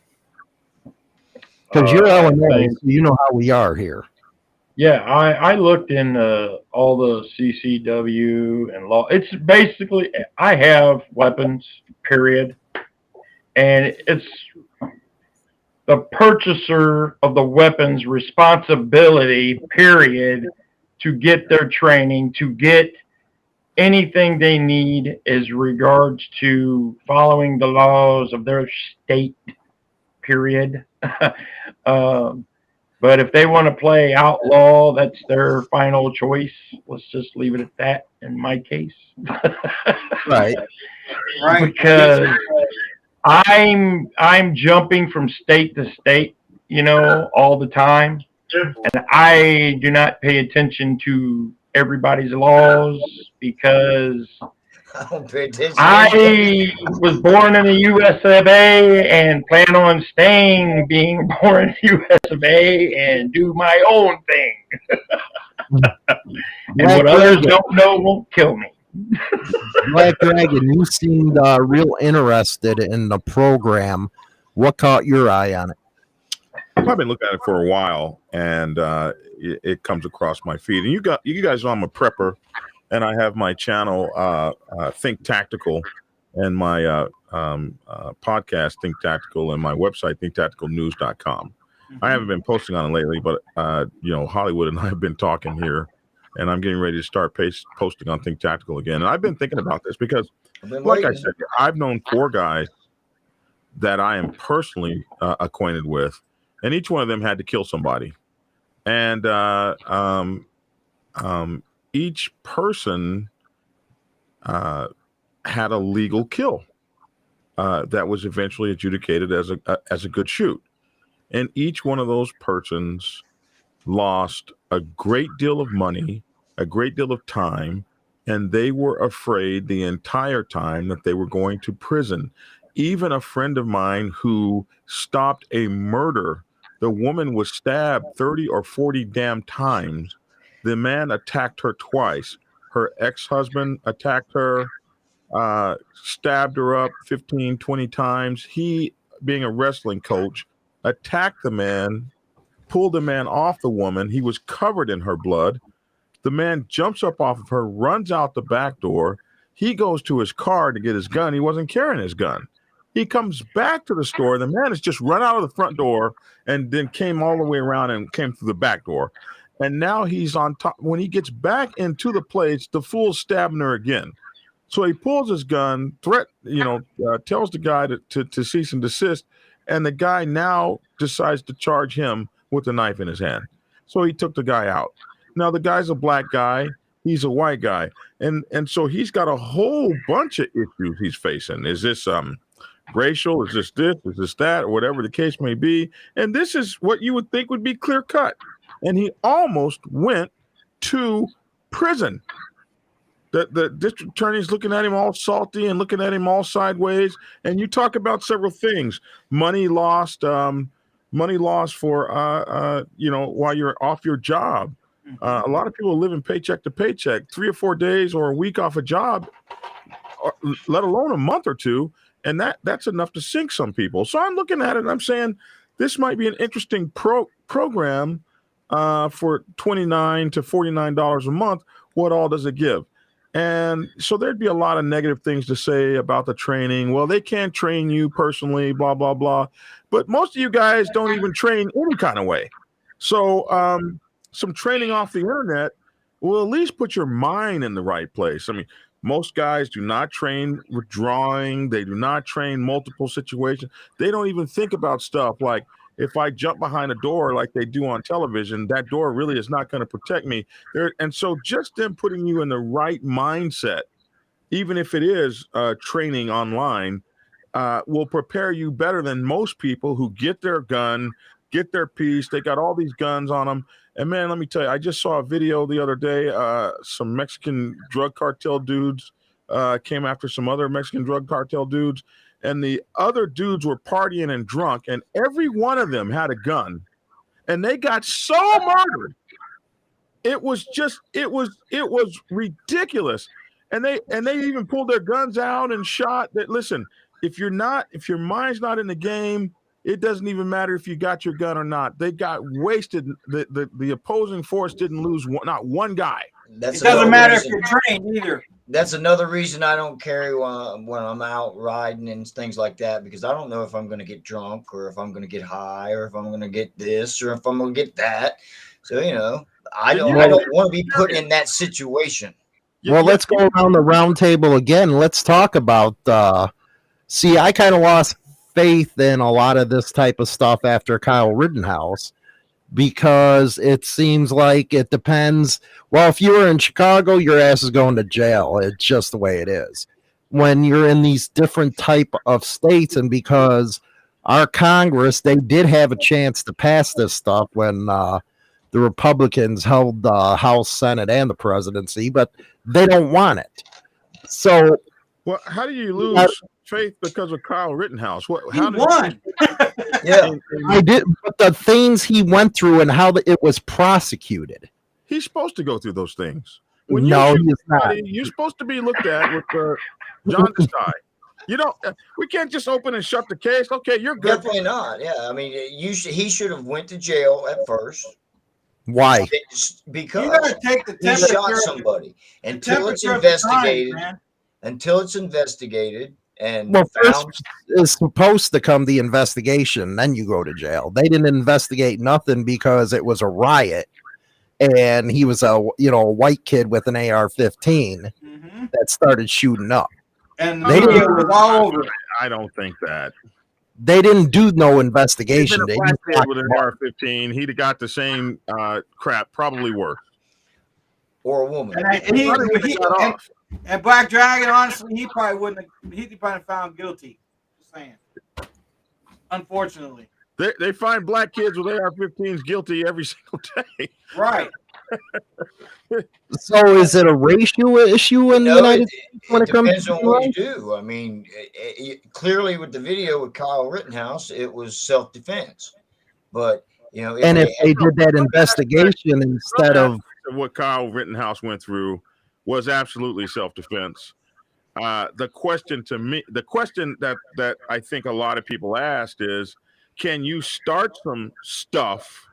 Because you're Illinois, thanks. so you know how we are here. Yeah, I looked in all the CCW and law. It's basically, I have weapons, period. And it's the purchaser of the weapons responsibility, period, to get their training, to get anything they need as regards to following the laws of their state, period. But if they want to play outlaw, that's their final choice. Let's just leave it at that in my case. Right. Right. Because I'm jumping from state to state, all the time. And I do not pay attention to everybody's laws because I don't pay attention. I was born in the US of A and plan on being born in the US of A and do my own thing. And what others don't know won't kill me. Black Dragon, you seemed real interested in the program. What caught your eye on it? I've been looking at it for a while, and it comes across my feed. And you guys know I'm a prepper, and I have my channel Think Tactical, and my podcast Think Tactical, and my website thinktacticalnews.com. I haven't been posting on it lately, but Hollywood and I have been talking here, and I'm getting ready to start posting on Think Tactical again. And I've been thinking about this because, like I said, I've known 4 guys that I am personally acquainted with, and each one of them had to kill somebody. And each person had a legal kill that was eventually adjudicated as a good shoot. And each one of those persons lost a great deal of money, a great deal of time, and they were afraid the entire time that they were going to prison. Even a friend of mine who stopped a murder, the woman was stabbed 30 or 40 damn times. The man attacked her twice. Her ex-husband attacked her, stabbed her up 15, 20 times. He, being a wrestling coach, attacked the man, pulled the man off the woman. He was covered in her blood. The man jumps up off of her, runs out the back door. He goes to his car to get his gun. He wasn't carrying his gun. He comes back to the store. The man has just run out of the front door and then came all the way around and came through the back door. And now he's on top. When he gets back into the place, the fool's stabbing her again. So he pulls his gun, tells the guy to cease and desist. And the guy now decides to charge him with a knife in his hand. So he took the guy out. Now the guy's a black guy. He's a white guy. And so he's got a whole bunch of issues he's facing. Is this racial? Is this this? Is this that? Or whatever the case may be. And this is what you would think would be clear cut. And he almost went to prison. The district attorney's looking at him all salty and looking at him all sideways. And you talk about several things: money lost for while you're off your job. A lot of people live in paycheck to paycheck, 3 or 4 days or a week off a job, let alone a month or two, and that's enough to sink some people. So I'm looking at it and I'm saying this might be an interesting program for $29 to $49 a month. What all does it give? And so there'd be a lot of negative things to say about the training. Well, they can't train you personally, blah, blah, blah. But most of you guys don't even train any kind of way. So some training off the internet will at least put your mind in the right place. I mean, most guys do not train withdrawing. They do not train multiple situations. They don't even think about stuff like, if I jump behind a door like they do on television, that door really is not going to protect me. And so just them putting you in the right mindset, even if it is training online, will prepare you better than most people who get their gun, get their piece. They got all these guns on them. And man, let me tell you, I just saw a video the other day. Some Mexican drug cartel dudes came after some other Mexican drug cartel dudes. And the other dudes were partying and drunk, and every one of them had a gun, and they got so murdered. It was ridiculous. And they even pulled their guns out and shot. That listen, if your mind's not in the game, it doesn't even matter if you got your gun or not. They got wasted. The opposing force didn't lose not one guy. It doesn't matter if you're trained either. That's another reason I don't carry when I'm out riding and things like that, because I don't know if I'm going to get drunk or if I'm going to get high or if I'm going to get this or if I'm going to get that. So, I don't want to be put in that situation. Well, let's go around the round table again. Let's talk about, see, I kind of lost faith in a lot of this type of stuff after Kyle Rittenhouse, because it seems like it depends. Well, if you were in Chicago, your ass is going to jail. It's just the way it is. When you're in these different type of states, and because our Congress, they did have a chance to pass this stuff when the Republicans held the House, Senate, and the presidency, but they don't want it. So, well, how do you lose faith because of Kyle Rittenhouse? He won. Yeah, I did, but the things he went through and how it was prosecuted. He's supposed to go through those things. When No, he's not. You're supposed to be looked at with John Desai. We can't just open and shut the case. Okay, you're good. definitely not. Yeah, I mean, he should have went to jail at first. Why? Because You gotta take the he temperature shot of somebody until it's temperature of the investigated. time, man. Until it's investigated and Well, found. first is supposed to come the investigation, then you go to jail. They didn't investigate nothing because it was a riot, and he was a white kid with an AR-15 Mhm. that started shooting up. And the They video didn't- was all over. I don't think that. They didn't do no Even investigation. a They black just kid with an AR-15, he'd have got the same crap, probably worse. Or a woman. And, He probably would've got off. and Black Dragon, honestly, he probably wouldn't have. He'd probably found guilty. Just saying. Unfortunately. They find black kids with AR-15s guilty every single day. Right. So is it a racial issue in the United States when it comes depends to on what you guns? do. I mean, clearly with the video with Kyle Rittenhouse, it was self-defense. But And if they did that investigation instead of what Kyle Rittenhouse went through was absolutely self-defense. The question that I think a lot of people asked is, can you start some stuff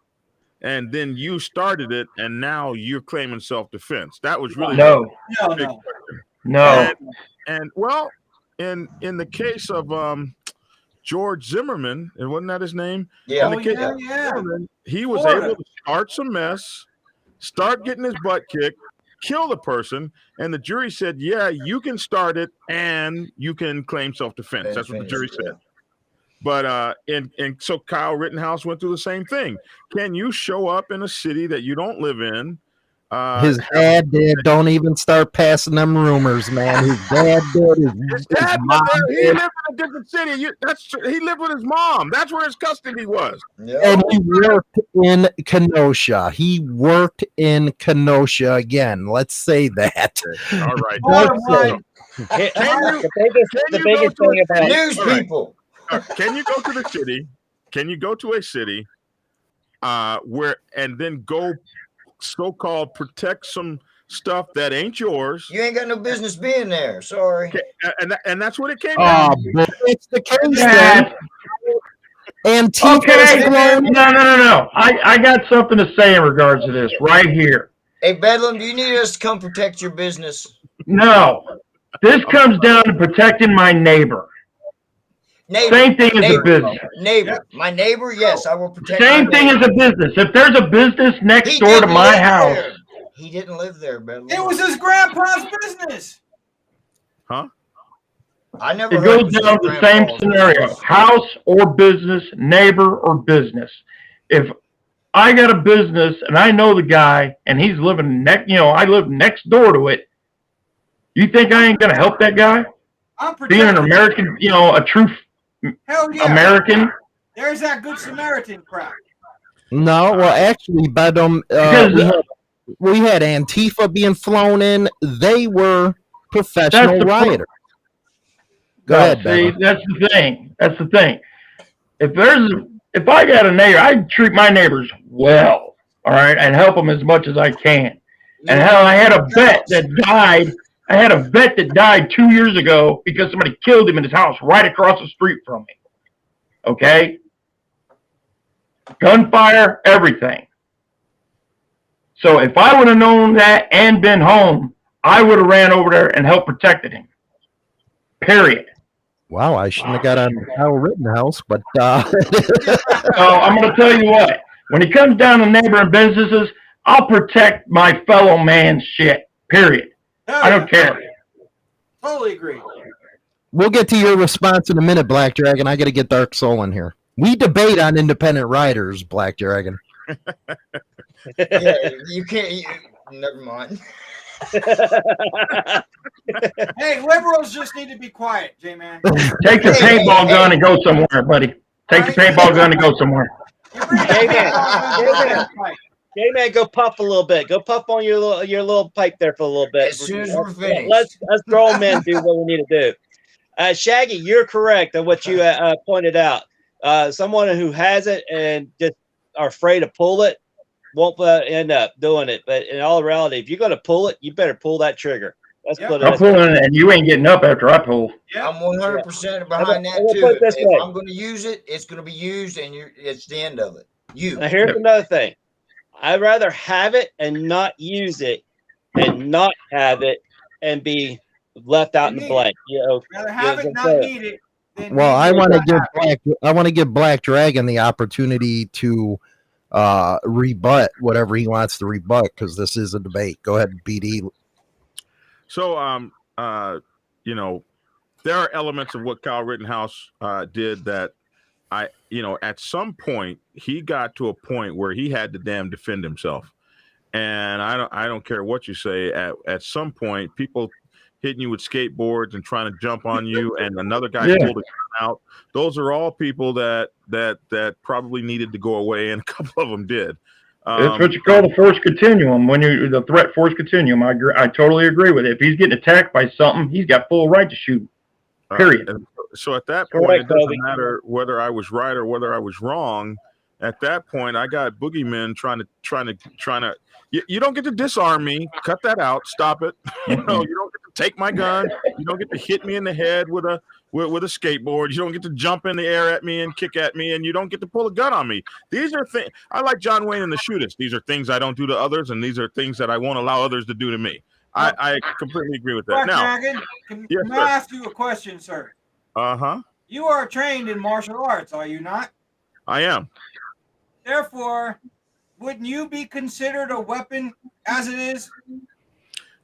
and then you started it and now you're claiming self-defense? That was really No. the big No. question. No. And well, in the case of George Zimmerman, and wasn't that his name? Yeah. In the case of Zimmerman, he was able to start some mess, start getting his butt kicked, kill the person, and the jury said, yeah, you can start it and you can claim self-defense. That's what the jury said. But and so Kyle Rittenhouse went through the same thing. Can you show up in a city that you don't live in? his dad did. Don't even start passing them rumors, man. His dad did. His dad mom lived there. He did. lived in a different city. He lived with his mom. That's where his custody was. And he worked in Kenosha. He worked in Kenosha again. Let's say that. All right. Bottom line, The biggest thing about News people. Can you go to the city? Can you go to a city where and then go so-called protect some stuff that ain't yours? You ain't got no business being there. Sorry. Okay, and that's what it came Oh, down to. but it's the case Dad. then. Okay. Antifa's No. I got something to say in regards to this right here. Hey, Bedlam, do you need us to come protect your business? No. This comes down to protecting my neighbor. Neighbor. Same thing as a Neighbor. business. Neighbor. My neighbor, yes, I will protect Same my thing neighbor. as a business. If there's a business next He door to didn't my live house, there. He didn't live there, Bedlam. it was his grandpa's business. Huh? I never It heard goes of down to the same grandpa's scenario: business. house or business, neighbor or business. If I got a business and I know the guy and he's living I live next door to it. You think I ain't gonna help that guy? I'm Being an protecting. American, a true Hell yeah. American. There's that good Samaritan crap. No, well, actually, but Because we had Antifa being flown in. They were that's professional the rioters. Go no, ahead, see, Bevan. that's the thing. That's the thing. If I got a neighbor, I treat my neighbors well, all right, and help them as much as I can. And hell, I had a vet that died. I had a vet that died 2 years ago because somebody killed him in his house right across the street from me. Okay? Gunfire, everything. So if I would have known that and been home, I would have ran over there and helped protected him. Period. Wow, I shouldn't have got on Kyle Rittenhouse, but So I'm going to tell you what. When it comes down to neighboring businesses, I'll protect my fellow man's shit. Period. Hell I don't yeah. care. Totally agree. we'll get to your response in a minute, Black Dragon. I got to get Dark Soul in here. We debate on independent riders, Black Dragon. Yeah, you can't. Never mind. Hey, liberals just need to be quiet, J-Man. Take your paintball gun and go somewhere, buddy. Take your paintball gun and go somewhere. You bring Hey, the man. paintball gun, fight. Hey man, go puff a little bit. Go puff on your little pipe there for a little bit. As soon as we're finished. Let's grown men do what we need to do. Shaggy, you're correct on what you pointed out. Someone who has it and just are afraid to pull it won't end up doing it. But in all reality, if you're going to pull it, you better pull that trigger. Let's put it. I'm pulling it, and you ain't getting up after I pull. Yeah. I'm 100% behind that Let's too. put it this If way. I'm going to use it, it's going to be used, and it's the end of it. Now here's another thing. I'd rather have it and not use it, and not have it and be left out in the blank. Rather have it, not need it. Than Well, need I it, want to not have it. give Black Dragon the opportunity to rebut whatever he wants to rebut because this is a debate. Go ahead, BD. So, there are elements of what Kyle Rittenhouse did that at some point he got to a point where he had to damn defend himself. And I don't care what you say. At some point, people hitting you with skateboards and trying to jump on you, and another guy pulled a gun out. Those are all people that probably needed to go away, and a couple of them did. That's what you call the force continuum. The threat force continuum. I totally agree with it. If he's getting attacked by something, he's got full right to shoot. Period. So at that point, it doesn't matter whether I was right or whether I was wrong. At that point, I got boogeymen trying to. You don't get to disarm me. Cut that out. Stop it. You don't get to take my gun. You don't get to hit me in the head with a skateboard. You don't get to jump in the air at me and kick at me, and you don't get to pull a gun on me. These are things I like John Wayne and the Shootist. These are things I don't do to others, and these are things that I won't allow others to do to me. I completely agree with that. Black Now, Dragon, can yes, I sir. ask you a question, sir? You are trained in martial arts, are you not? I am. Therefore, wouldn't you be considered a weapon as it is?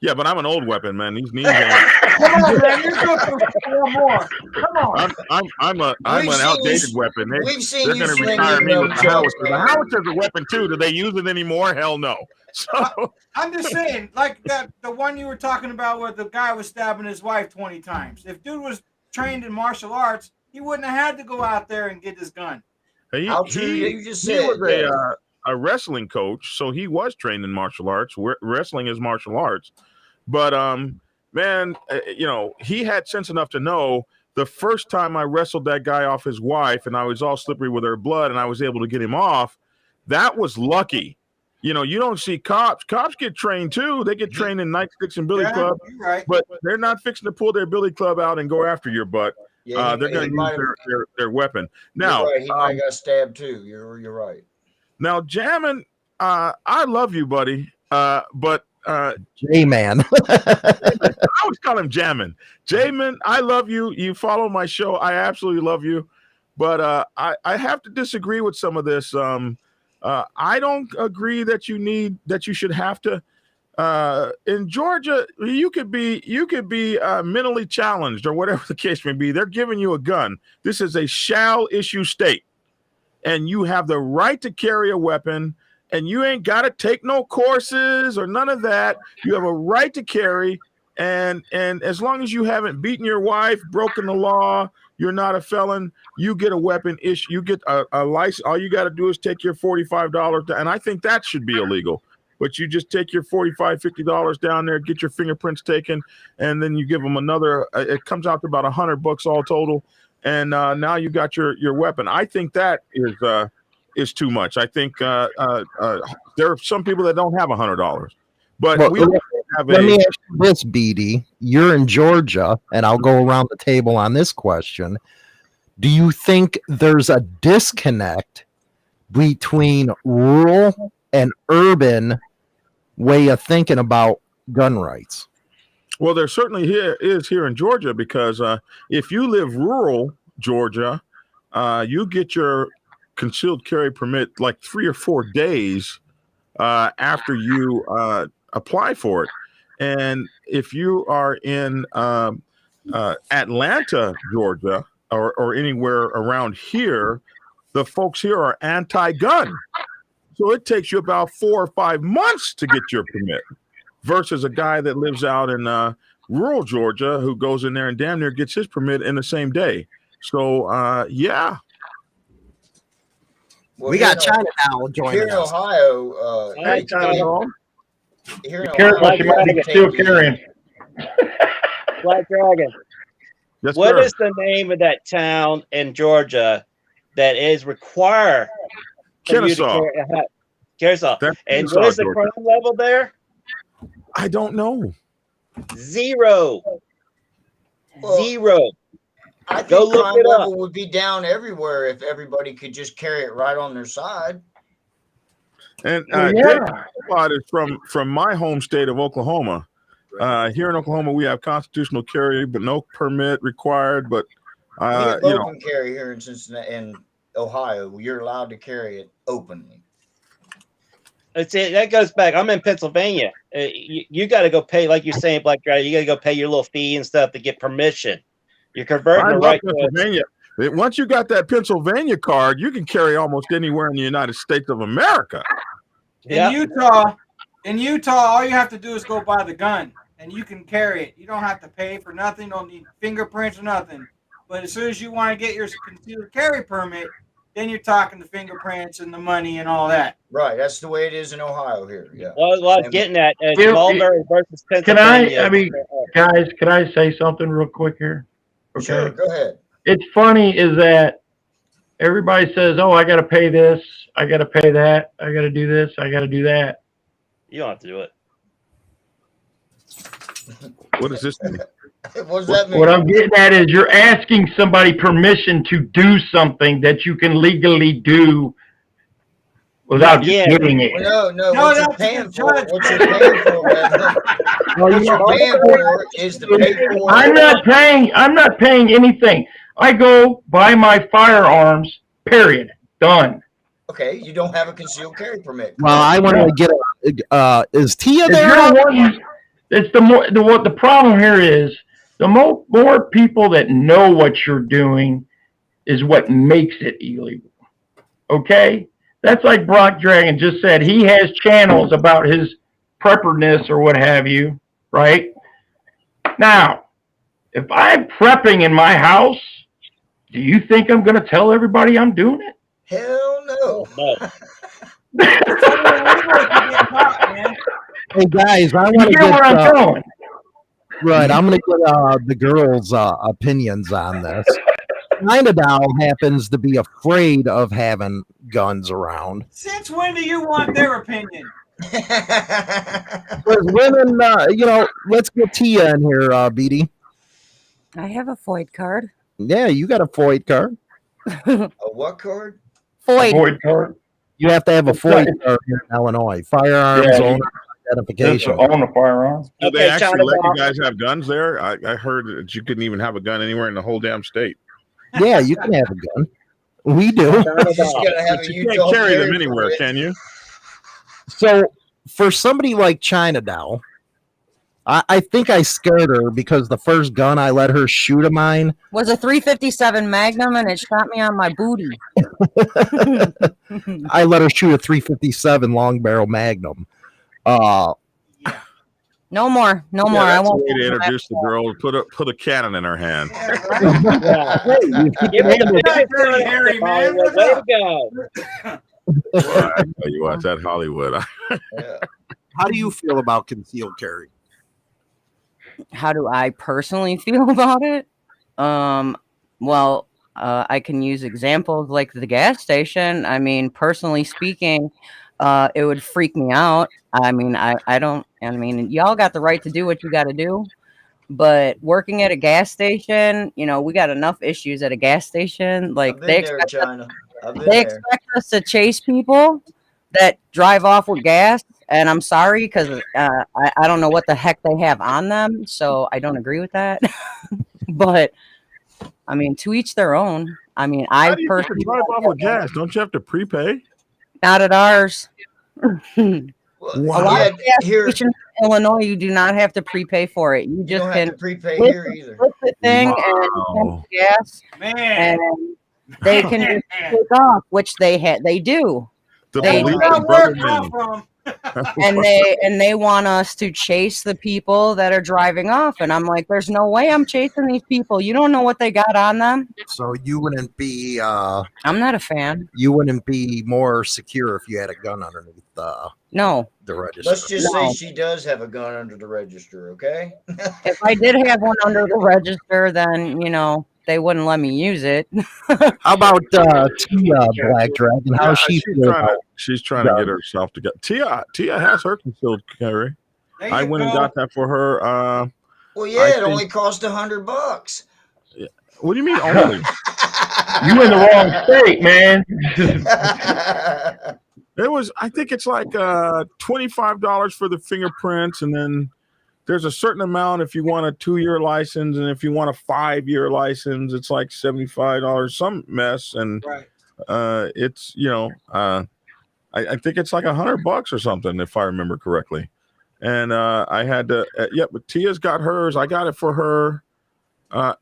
Yeah, but I'm an old weapon, man. These knees. Come on, man. You're good for 4 more. Come on. I'm an outdated weapon. They're going to retire me with the howitzer. The howitzer's a weapon too. Do they use it anymore? Hell no. So I'm just saying, like the one you were talking about where the guy was stabbing his wife 20 times. If dude was trained in martial arts, he wouldn't have had to go out there and get his gun. He was a wrestling coach, so he was trained in martial arts. Wrestling is martial arts. But, man, he had sense enough to know the first time I wrestled that guy off his wife and I was all slippery with her blood and I was able to get him off, that was lucky. You don't see cops. Cops get trained too. They get trained in nightsticks and billy club, right. but they're not fixing to pull their billy club out and go after your butt. Yeah, they're going to use their weapon. Now, right. He might have got stabbed too. You're right. Now, Jammin, I love you, buddy, but J-Man. I always call him Jammin. J-Man, I love you. You follow my show. I absolutely love you. But I have to disagree with some of this. I don't agree that you should have to in Georgia, you could be mentally challenged or whatever the case may be. They're giving you a gun. This is a shall issue state, and you have the right to carry a weapon. And you ain't got to take no courses or none of that. You have a right to carry, and as long as you haven't beaten your wife, broken the law, you're not a felon, you get a weapon issue. You get a license. All you got to do is take your $45, and I think that should be illegal. But you just take your $45, $50 down there, get your fingerprints taken, and then you give them another. It comes out to about $100 all total, and now you got your weapon. I think that is too much. I think there are some people that don't have $100, but Well, we don't have let me ask you this, BD. You're in Georgia, and I'll go around the table on this question. Do you think there's a disconnect between rural and urban way of thinking about gun rights? Well, there certainly is here in Georgia, because if you live rural Georgia, you get your concealed carry permit like 3 or 4 days after you apply for it. And if you are in Atlanta, Georgia, or anywhere around here, the folks here are anti-gun. So it takes you about 4 or 5 months to get your permit, versus a guy that lives out in rural Georgia who goes in there and damn near gets his permit in the same day. So, yeah. Well, We got China now joining here in us. Ohio. Hi, China. Here in Careful, Ohio, you might be still carrying. Black Dragon. Yes, What sir. is the name of that town in Georgia that is required for you to Kennesaw. carry? Kennesaw. That's And Kennesaw, what is the Georgia. crime level there? I don't know. 0. Well, 0. I Go think look crime it up. level would be down everywhere if everybody could just carry it right on their side. And Well, Dave yeah. Spot is from my home state of Oklahoma. Here in Oklahoma, we have constitutional carry, but no permit required. But We have you know, open carry here in Cincinnati and Ohio. You're allowed to carry it openly. That goes back. I'm in Pennsylvania. You got to go pay, like you're saying, Black Dragon. You got to go pay your little fee and stuff to get permission. You're converting I the love right to Pennsylvania. Once you got that Pennsylvania card, you can carry almost anywhere in the United States of America. Yeah. In Utah, all you have to do is go buy the gun, and you can carry it. You don't have to pay for nothing. Don't need fingerprints or nothing. But as soon as you want to get your concealed carry permit, then you're talking the fingerprints and the money and all that. Right. That's the way it is in Ohio here. Yeah. Well, I was getting at If- Mulberry versus Can Pennsylvania. I mean, guys, can I say something real quick here? Okay. Sure. Go ahead. It's funny is that everybody says, oh, I got to pay this. I got to pay that. I got to do this. I got to do that. You don't have to do it. What does this mean? What does that mean? What I'm getting at is you're asking somebody permission to do something that you can legally do without Yeah. getting it. No, No, what you're that's paying the for, judge. what you're paying for, man, what you're paying for is the paperwork. I'm not paying anything. I go buy my firearms, period. Done. Okay, you don't have a concealed carry permit. Well, I want to get is Tia If there? you're wanting, it's what the problem here is, the more people that know what you're doing is what makes it illegal. Okay? That's like Brock Dragon just said. He has channels about his prepperness or what have you, right? Now, if I'm prepping in my house, do you think I'm going to tell everybody I'm doing it? Hell no. No. Hey guys, I You want to get where I'm get going. right. I'm going to get the girls' opinions on this. China Doll happens to be afraid of having guns around. Since when do you want their opinion? Because women, let's get Tia in here, BD. I have a FOID card. Yeah, you got a FOID card. A what card? FOID. Void card. You have to have a It's FOID not- card here in Illinois. Firearms Yeah, owner Just identification. own a firearm. Do they Okay, actually China let you Doll. guys have guns there? I heard that you couldn't even have a gun anywhere in the whole damn state. Yeah, you can have a gun. We do. China You just Doll. gotta have But a you Utah can't carry them carry anywhere, permit. can you? So for somebody like China Doll, I think I scared her because the first gun I let her shoot of mine was a 357 Magnum, and it shot me on my booty. I let her shoot a 357 long barrel Magnum. Yeah. No more. No Yeah, more. I that's the won't. way to introduce the girl. Put a cannon in her hand. Yeah, right? Yeah. Give it You're not a dirty, Harry, man. Hollywood. What's Way to up? go. Well, I tell you what, that Hollywood. Yeah. How do you feel about concealed carry? How do I personally feel about it? Well, I can use examples like the gas station. I mean, personally speaking, it would freak me out. I mean, I don't, I mean, y'all got the right to do what you got to do, but working at a gas station, we got enough issues at a gas station. Like I've been there, China. I've been they there. expect us to chase people that drive off with gas, and I'm sorry because I don't know what the heck they have on them, so I don't agree with that. But I mean, to each their own. I mean, How I do you get to personally drive off with gas? Don't you have to prepay? not at ours. Well, A lot yeah, of gas here stations in Illinois, you do not have to prepay for it. You you just don't have can to prepay flip here either. the thing and Wow. pump the gas, Man. and they can just take off, which they do. The They- That's police not and where brother it come men. from. And they want us to chase the people that are driving off, and I'm like, there's no way I'm chasing these people. You don't know what they got on them. So you wouldn't be I'm not a fan. more secure if you had a gun underneath No. the register. Let's just say No. she does have a gun under the register, okay? If I did have one under the register, then they wouldn't let me use it. How about Tia Black Dragon? How Yeah, she she's feel trying about to she's trying to get herself together. Tia has her concealed carry. There I you went and go. got that for her. Well, yeah, I it think- only cost $100. What do you mean only? You in the wrong state, man. It was. I think it's like $25 for the fingerprints, and then there's a certain amount if you want a 2-year license, and if you want a 5-year license, it's like $75. Some mess, and Right. it's I think it's like $100 or something if I remember correctly. And I had to, but Tia's got hers. I got it for her.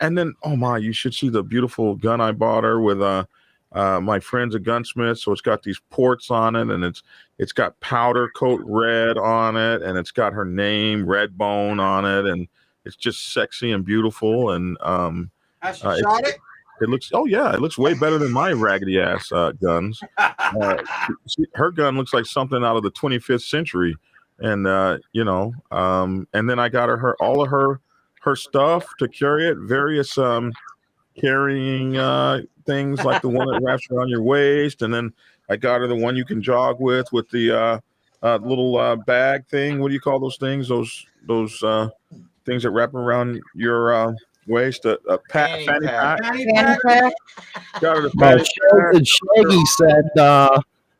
And then, oh my, you should see the beautiful gun I bought her with my friend's a gunsmith. So it's got these ports on it, and it's got powder coat red on it, and it's got her name, Red Bone, on it, and it's just sexy and beautiful. And Has she shot it? it looks, oh yeah, it looks way better than my raggedy ass guns. Her gun looks like something out of the 25th century. And and then I got her all of her stuff to carry it, various carrying things like the one that wraps around your waist, and then I got her the one you can jog with the little bag thing. What do you call those things? Those things that wrap around your waist. A fanny pack. Fanny Fanny pack? pack. Got her the fanny pack. Shaggy said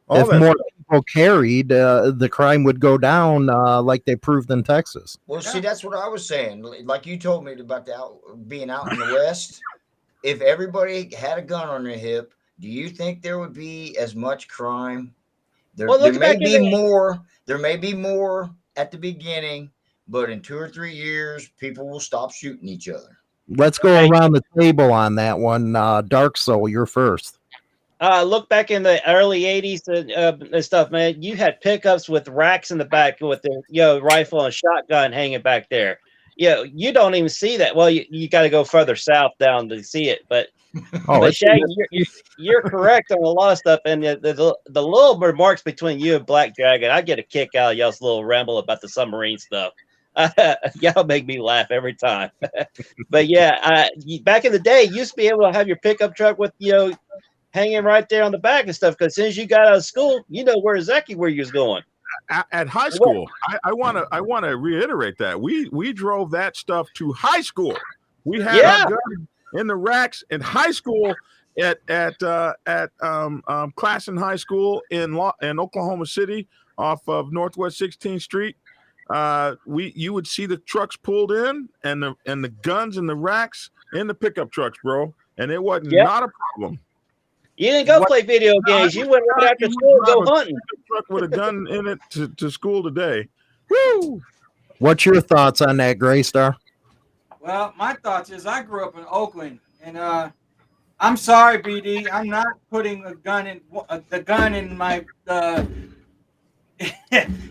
All if that more people carried, the crime would go down like they proved in Texas. Well, see, that's what I was saying. Like you told me about being out in the West. If everybody had a gun on their hip, do you think there would be as much crime? There may be more. There may be more at the beginning, but in 2 or 3 years, people will stop shooting each other. Let's go around the table on that one. Dark Soul, you're first. Look back in the early 80s and stuff, man. You had pickups with racks in the back with the rifle and shotgun hanging back there. You don't even see that. Well, you got to go further south down to see it. But Shaggy, you're correct on a lot of stuff. And the little remarks between you and Black Dragon, I get a kick out of y'all's little ramble about the submarine stuff. Y'all make me laugh every time. But yeah, back in the day, you used to be able to have your pickup truck with hanging right there on the back and stuff, because as soon as you got out of school, you know exactly where you was going. At high school, I want to reiterate that we drove that stuff to high school. We had our gun in the racks in high school at Classen High School in Oklahoma City off of Northwest 16th Street. You would see the trucks pulled in and the guns in the racks in the pickup trucks, bro, and it wasn't not a problem. You didn't go play video games. You went right after school to go hunting. Truck with a gun in it to school today. Woo! What's your thoughts on that, Graystar? Well, my thoughts is I grew up in Oakland, and I'm sorry, BD. I'm not putting the gun in my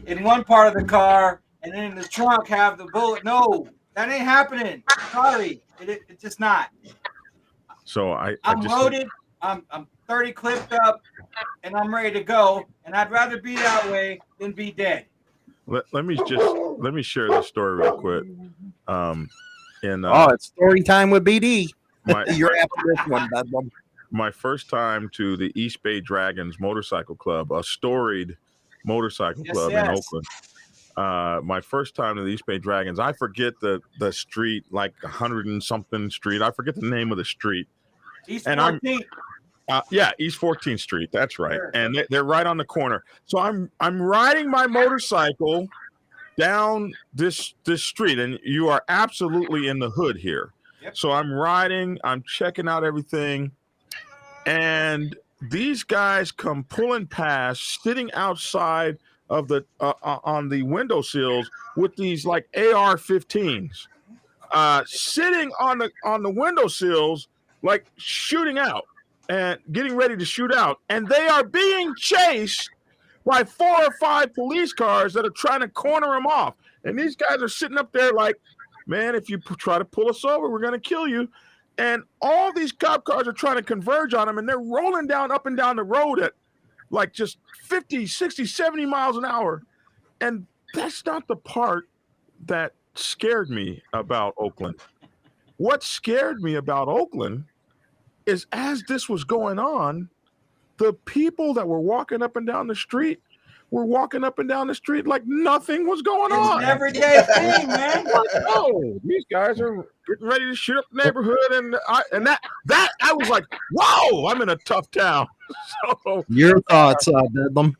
in one part of the car, and then in the trunk have the bullet. No, that ain't happening. Sorry, it's just not. So I'm loaded. I'm 30 clipped up, and I'm ready to go. And I'd rather be that way than be dead. Let me share this story real quick. It's story time with BD. You're after this one, Bedlam. My first time to the East Bay Dragons Motorcycle Club, a storied motorcycle club in Oakland. My first time to the East Bay Dragons, I forget the street, like 100 and something street. I forget the name of the street. East 14th. East 14th Street. That's right. Sure. And they're right on the corner. So I'm riding my motorcycle down this street, and you are absolutely in the hood here. Yep. So I'm riding, I'm checking out everything, and these guys come pulling past, sitting outside of the on the windowsills with these like AR-15s, sitting on the windowsills, like shooting out and getting ready to shoot out, and they are being chased by 4 or 5 police cars that are trying to corner them off. And these guys are sitting up there like, man, if you try to pull us over, we're going to kill you. And all these cop cars are trying to converge on them, and they're rolling up and down the road at like just 50, 60, 70 miles an hour. And that's not the part that scared me about Oakland. What scared me about Oakland is as this was going on, the people that were walking up and down the street were walking up and down the street like nothing was going on. It's an everyday thing, man. Oh, these guys are getting ready to shoot up the neighborhood, and that I was like, whoa, I'm in a tough town. So your thoughts, Bedlam?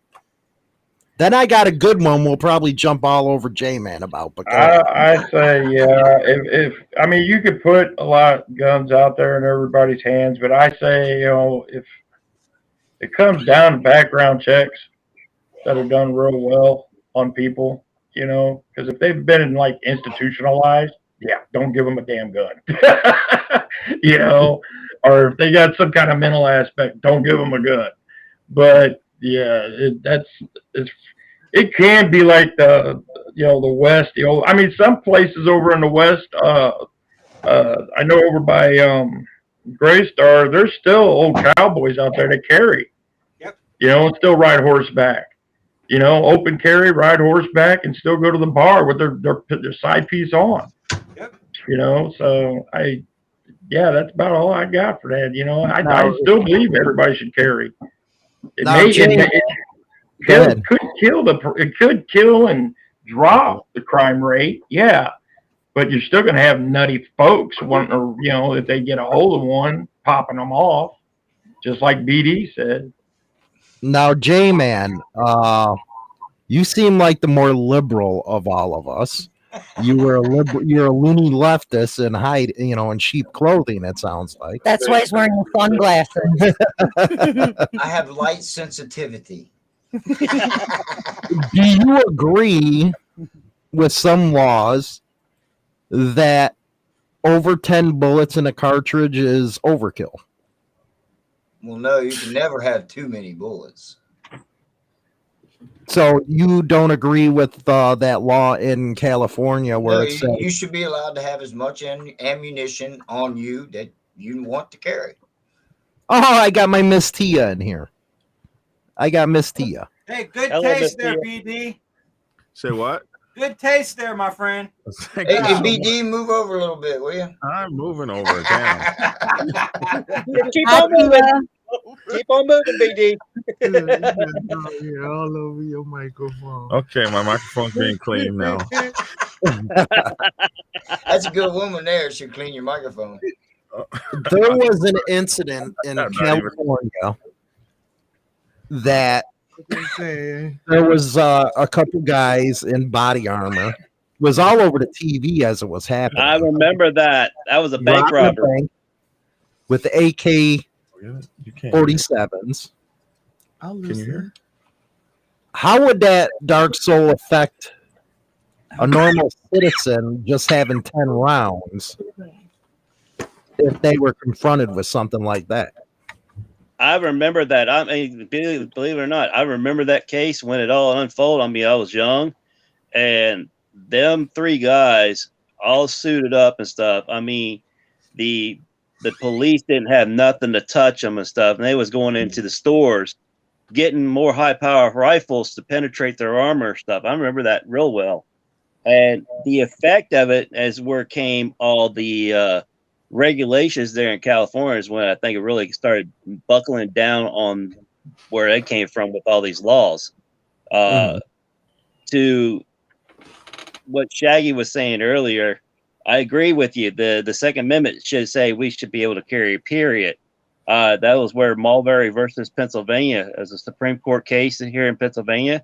Then I got a good one. We'll probably jump all over J-Man about. But I say, yeah. If I mean, you could put a lot of guns out there in everybody's hands, but I say, if it comes down to background checks that are done real well on people, because if they've been in like institutionalized, don't give them a damn gun, or if they got some kind of mental aspect, don't give them a gun. But yeah, it can be like the West. I mean, some places over in the West, I know over by Graystar, there's still old cowboys out there that carry. Yep. And still ride horseback. Open carry, ride horseback, and still go to the bar with their side piece on. Yep. So that's about all I got for that. I still believe everybody should carry. It could kill and drop the crime rate, but you're still going to have nutty folks wanting to, if they get a hold of one, popping them off, just like BD said. Now, J-Man, you seem like the more liberal of all of us. You're a loony leftist in sheep clothing, it sounds like. That's why he's wearing sunglasses. I have light sensitivity. Do you agree with some laws that over 10 bullets in a cartridge is overkill? Well, no, you can never have too many bullets. So you don't agree with that law in California where you should be allowed to have as much ammunition on you that you want to carry. Oh, I got my Miss Tia in here. I got Miss Tia. Hey, good taste there, BD. Say what? Good taste there, my friend. Hey, BD, move over a little bit, will you? I'm moving over. Damn. Keep on moving. Keep on moving, BD. All over your microphone. Okay, my microphone's being cleaned now. That's a good woman there. She'll clean your microphone. There was an incident in California that there was a couple guys in body armor. It was all over the TV as it was happening. I remember that. That was a bank robbery. With the AK get it? You can't. 47s. I'll Can you hear? How would that Dark Soul affect a normal citizen just having 10 rounds if they were confronted with something like that? I remember that. I mean, believe it or not, I remember that case when it all unfolded. I mean, I was young, and them three guys all suited up and stuff. I mean, the police didn't have nothing to touch them and stuff, and they was going into the stores getting more high power rifles to penetrate their armor and stuff. I remember that real well. And the effect of it, as where came all the regulations there in California, is when I think it really started buckling down on where it came from with all these laws. To what Shaggy was saying earlier, I agree with you. The Second Amendment should say we should be able to carry, period. That was where Mulberry versus Pennsylvania, as a Supreme Court case here in Pennsylvania.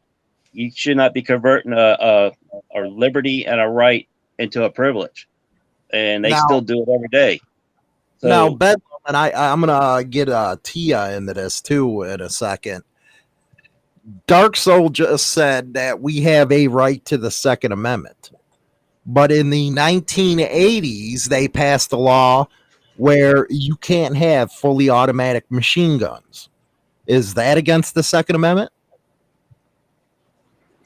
You should not be converting a liberty and a right into a privilege, and they still do it every day. So, now, Bedlam, and I'm gonna get Tia into this too in a second. Dark Soul just said that we have a right to the Second Amendment, but in the 1980s they passed a law where you can't have fully automatic machine guns. Is that against the Second Amendment?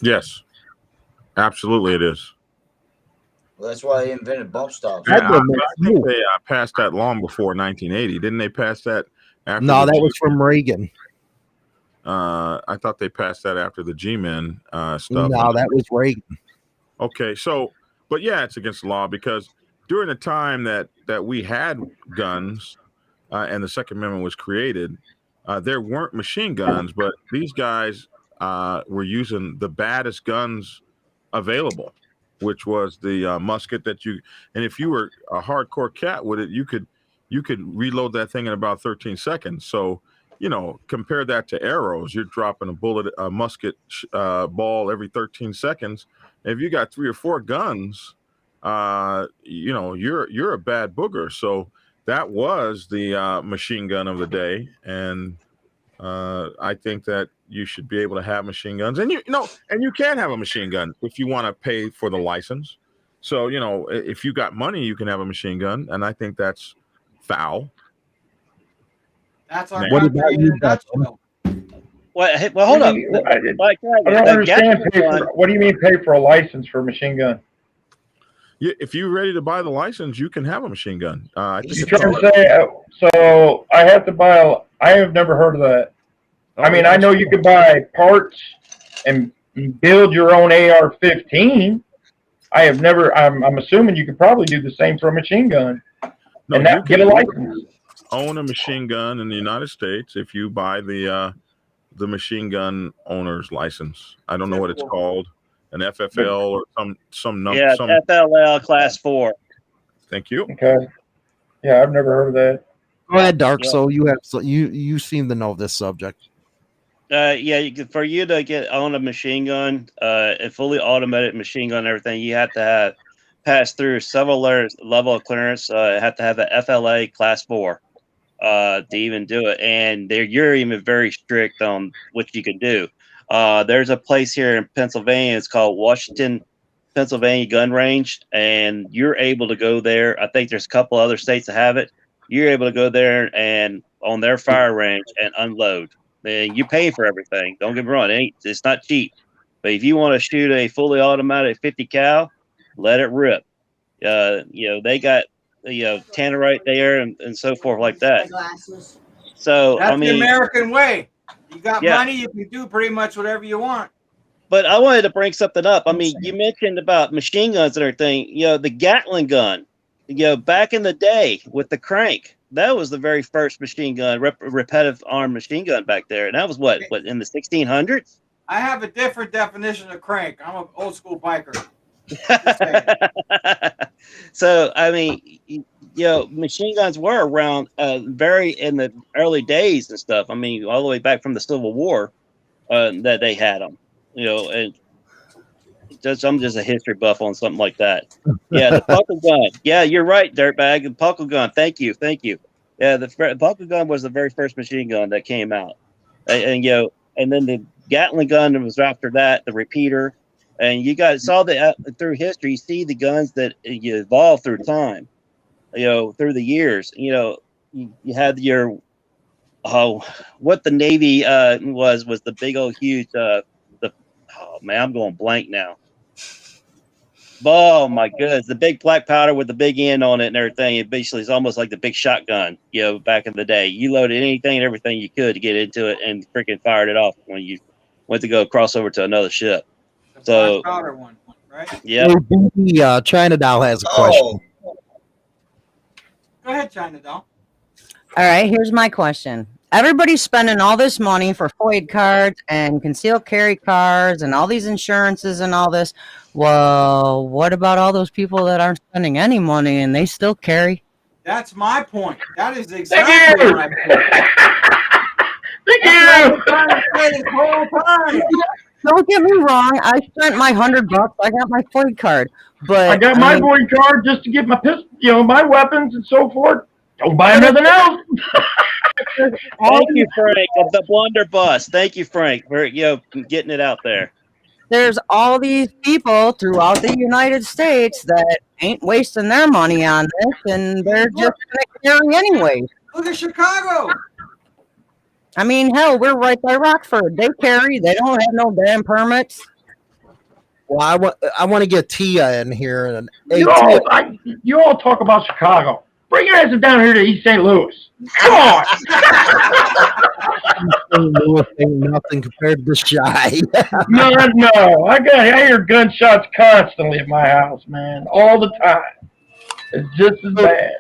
Yes, absolutely, it is. Well, that's why they invented bump stocks. Yeah, I think they passed that long before 1980. Didn't they pass that after? No, that was from Reagan. I thought they passed that after the G-Men stuff. No, that was Reagan. Okay, so, but yeah, it's against the law because during the time that we had guns and the Second Amendment was created, there weren't machine guns, but these guys were using the baddest guns available, which was the musket that you, and if you were a hardcore cat with it, you could reload that thing in about 13 seconds. So, you know, compare that to arrows. You're dropping a musket ball every 13 seconds. If you got 3 or 4 guns, you know, you're a bad booger. So that was the machine gun of the day, and I think that you should be able to have machine guns, and you can have a machine gun if you want to pay for the license. So, you know, if you got money, you can have a machine gun, and I think that's foul. That's our What country about in you, a nutshell. well, hold up. I don't understand. What do you mean pay for a license for a machine gun? Yeah, if you're ready to buy the license, you can have a machine gun. I think You trying to say so? I have to buy. I have never heard of that. I mean, I know you can buy parts and build your own AR-15. I have never. I'm assuming you could probably do the same for a machine gun, No, and not get a license. Own a machine gun in the United States if you buy the machine gun owner's license. I don't know what it's called, an FFL or some number. Yeah, FLL Class 4. Thank you. Okay. Yeah, I've never heard of that. Go ahead, Dark Soul. You seem to know this subject. Yeah, for you to own a machine gun, a fully automated machine gun, and everything, you have to have passed through several level of clearance. Have to have an FLA Class 4 to even do it, and you're even very strict on what you can do. There's a place here in Pennsylvania. It's called Washington, Pennsylvania Gun Range, and you're able to go there. I think there's a couple other states that have it. You're able to go there and on their fire range and unload. And you pay for everything. Don't get me wrong; it's not cheap. But if you want to shoot a fully automatic 50 cal, let it rip. You know, they got tannerite there and so forth like that. So That's I mean, the American way. You got money, you can do pretty much whatever you want. But I wanted to bring something up. I mean, you mentioned about machine guns and everything. You know, the Gatling gun. You know, back in the day with the crank, that was the very first machine gun, repetitive arm machine gun back there, and that was what in the 1600s. I have a different definition of crank. I'm an old school biker. So I mean, you know, machine guns were around very in the early days and stuff. I mean, all the way back from the Civil War that they had them. You know, and I'm just a history buff on something like that. Yeah, the puckle gun. Yeah, you're right, dirtbag. The puckle gun. Thank you. Yeah, the buckle gun was the very first machine gun that came out, and and then the Gatling gun was after that, the repeater, and you guys saw that through history. You see the guns that you evolve through time, through the years. You had your what the Navy was the big old huge oh man, I'm going blank now. Oh my goodness, the big black powder with the big end on it and everything. It basically is almost like the big shotgun, back in the day. You loaded anything and everything you could to get into it and freaking fired it off when you went to go cross over to another ship. The black powder one, right? Yeah. China Doll has a question. Go ahead, China Doll. All right, here's my question. Everybody's spending all this money for FOID cards and concealed carry cards and all these insurances and all this. Well, what about all those people that aren't spending any money and they still carry? That's my point. That is exactly my point. Thank you. Don't get me wrong. I spent my $100. I got my FOID card, but I got my FOID card just to get my pistol, my weapons and so forth. Don't buy nothing else. Thank you, Frank, of the blunderbuss. Thank you, Frank, for getting it out there. There's all these people throughout the United States that ain't wasting their money on this, and they're just gonna carry anyway. Look at Chicago. I mean, hell, we're right by Rockford. They carry. They don't have no damn permits. Well, I want to get Tia in here. And you all talk about Chicago. Bring your asses down here to East St. Louis. Come on. St. Louis ain't nothing compared to the Shy. No. I hear gunshots constantly at my house, man, all the time. It's just as bad.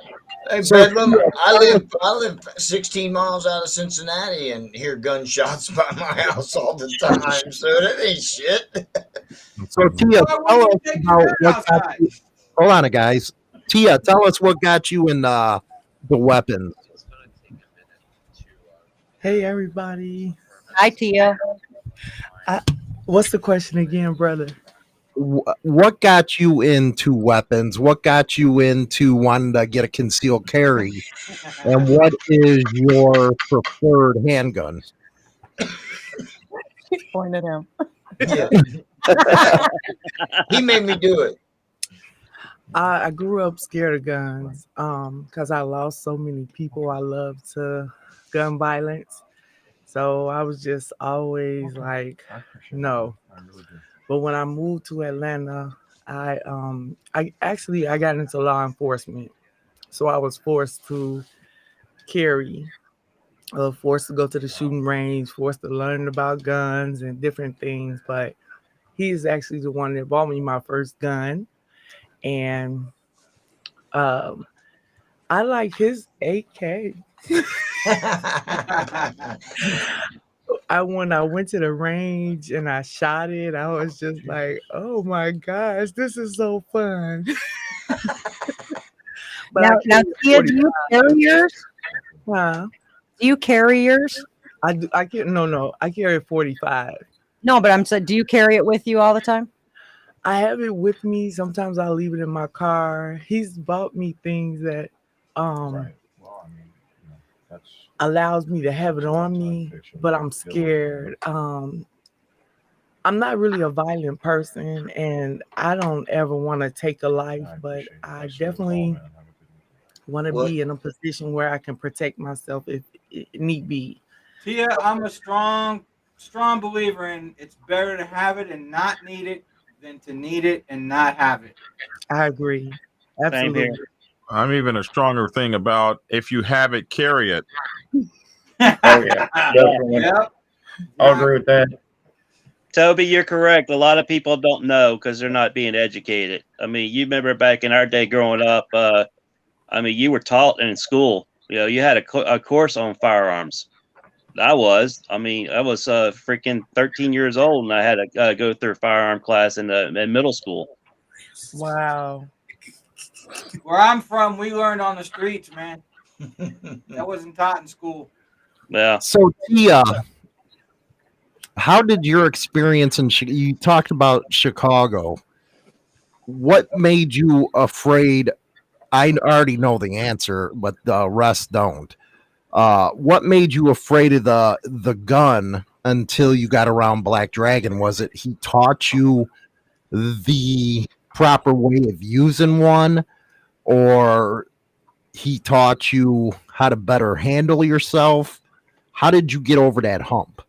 Hey, Bedlam, I live 16 miles out of Cincinnati and hear gunshots by my house all the time, so that ain't shit. So Tia, tell us about what got you. Hold on, guys. Tia, tell us what got you in the weapons. Hey, everybody. Hi, Tia. What's the question again, brother? What got you into weapons? What got you into wanting to get a concealed carry? And what is your preferred handgun? Point at him. Yeah. He made me do it. I grew up scared of guns because I lost so many people I love to gun violence. So I was just always like, no. But when I moved to Atlanta, I got into law enforcement. So I was forced to carry, forced to go to the shooting range, forced to learn about guns and different things. But he's actually the one that bought me my first gun. And I like his AK. When I went to the range and I shot it, I was just like, oh my gosh, this is so fun. But now Tia, do you carry yours? Huh? Do you carry yours? I carry 45. No, but I'm saying, do you carry it with you all the time? I have it with me. Sometimes I'll leave it in my car. He's bought me things that allows me to have it on me, but I'm scared. I'm not really a violent person, and I don't ever want to take a life, but I definitely want to be in a position where I can protect myself if it need be. Tia, I'm a strong believer in it's better to have it and not need it than to need it and not have it. I agree. Absolutely. I'm even a stronger thing about if you have it, carry it. Oh yeah, definitely. Yep. I'll agree with that. Toby, you're correct. A lot of people don't know because they're not being educated. I mean, you remember back in our day growing up, you were taught in school. You had a course on firearms. I was freaking 13 years old, and I had to go through firearm class in middle school. Wow. Where I'm from, we learned on the streets, man. That wasn't taught in school. Yeah. So Tia, how did your experience you talked about Chicago? What made you afraid I already know the answer, but the rest don't. What made you afraid of the gun until you got around Black Dragon? Was it he taught you the proper way of using one, or he taught you how to better handle yourself? How did you get over that hump?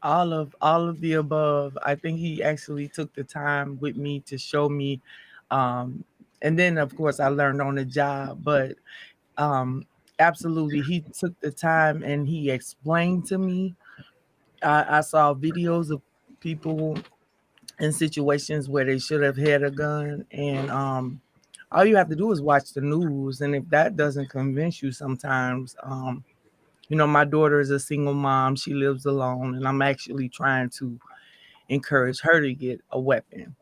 All of the above. I think he actually took the time with me to show me, um, and then of course I learned on the job. But um, absolutely, he took the time and he explained to me. I saw videos of people in situations where they should have had a gun, and all you have to do is watch the news, and if that doesn't convince you, sometimes. My daughter is a single mom. She lives alone, and I'm actually trying to encourage her to get a weapon.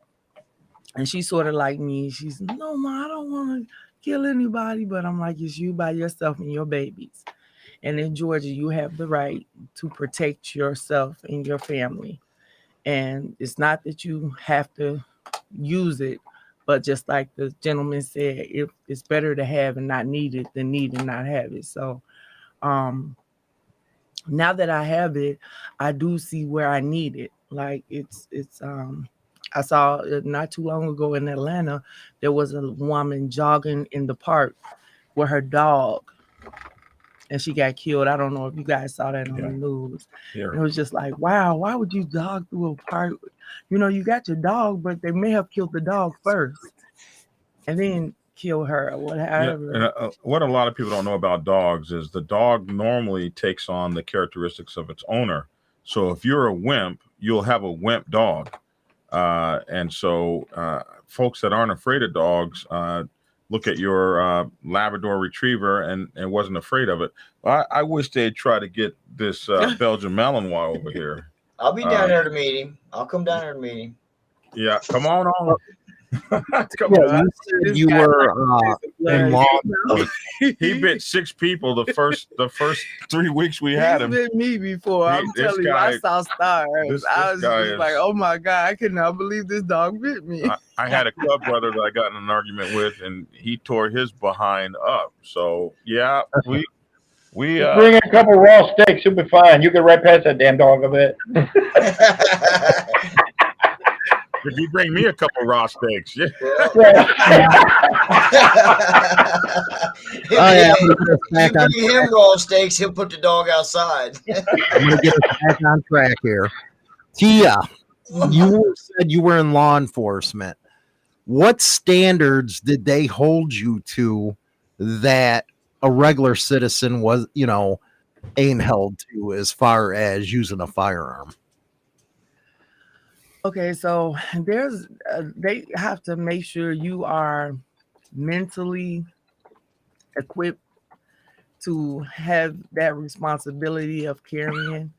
And she's sort of like me. She's, no, ma, I don't want to kill anybody. But I'm like, it's you by yourself and your babies. And in Georgia, you have the right to protect yourself and your family. And it's not that you have to use it, but just like the gentleman said, it's better to have and not need it than need and not have it. So, um, now that I have it, I do see where I need it. Like I saw not too long ago in Atlanta, there was a woman jogging in the park with her dog, and she got killed. I don't know if you guys saw that on the news. Yeah. It was just like, wow, why would you jog through a park? You got your dog, but they may have killed the dog first and then kill her or whatever. And what a lot of people don't know about dogs is the dog normally takes on the characteristics of its owner. So if you're a wimp, you'll have a wimp dog. And so folks that aren't afraid of dogs, look at your Labrador Retriever and wasn't afraid of it. I wish they'd try to get this Belgian Malinois over here. I'll be down there to meet him. I'll come down there to meet him. Yeah, come on. Come on. You said you were in law. He bit 6 people the first 3 weeks we had him. He's bit me before. I'm telling you, I saw stars. I was just like, oh my God, I cannot believe this dog bit me. I had a club brother that I got in an argument with, and he tore his behind up. So yeah, we bring in a couple raw steaks, you'll be fine. You get right past that damn dog a bit. If you bring me a couple raw steaks, yeah. You bring him raw steaks, he'll put the dog outside. I'm going to get us back on track here. Tia, you said you were in law enforcement. What standards did they hold you to that a regular citizen was, ain't held to as far as using a firearm? Okay, so they have to make sure you are mentally equipped to have that responsibility of carrying,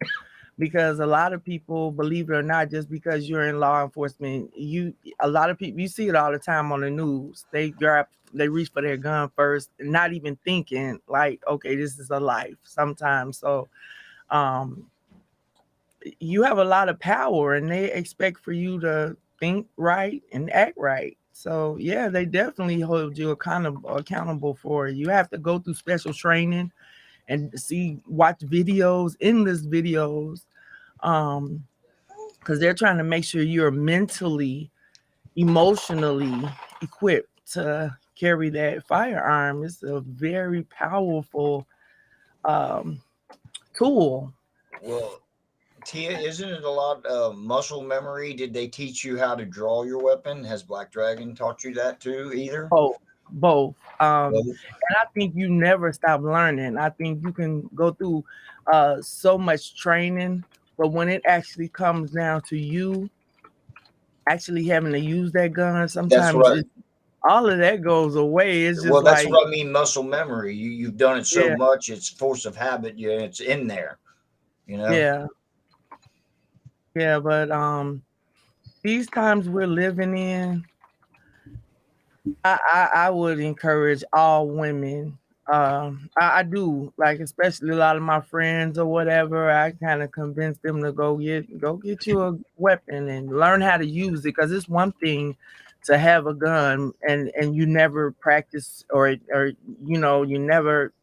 because a lot of people, believe it or not, just because you're in law enforcement, a lot of people, you see it all the time on the news. They reach for their gun first, not even thinking like, okay, this is a life sometimes. So, you have a lot of power and they expect for you to think right and act right. So yeah, they definitely hold you accountable for it. You have to go through special training and watch videos, endless videos, because they're trying to make sure you're mentally, emotionally equipped to carry that firearm. It's a very powerful tool. Well, Tia, isn't it a lot of muscle memory? Did they teach you how to draw your weapon? Has Black Dragon taught you that too, either? Both. And I think you never stop learning. I think you can go through so much training, but when it actually comes down to you actually having to use that gun, sometimes all of that goes away. It's just that's what I mean, muscle memory. You've done it so much, it's force of habit. It's in there, Yeah, but these times we're living in, I would encourage all women. I do, like, especially a lot of my friends or whatever. I kind of convince them to go get you a weapon and learn how to use it, because it's one thing to have a gun and you never practice or you never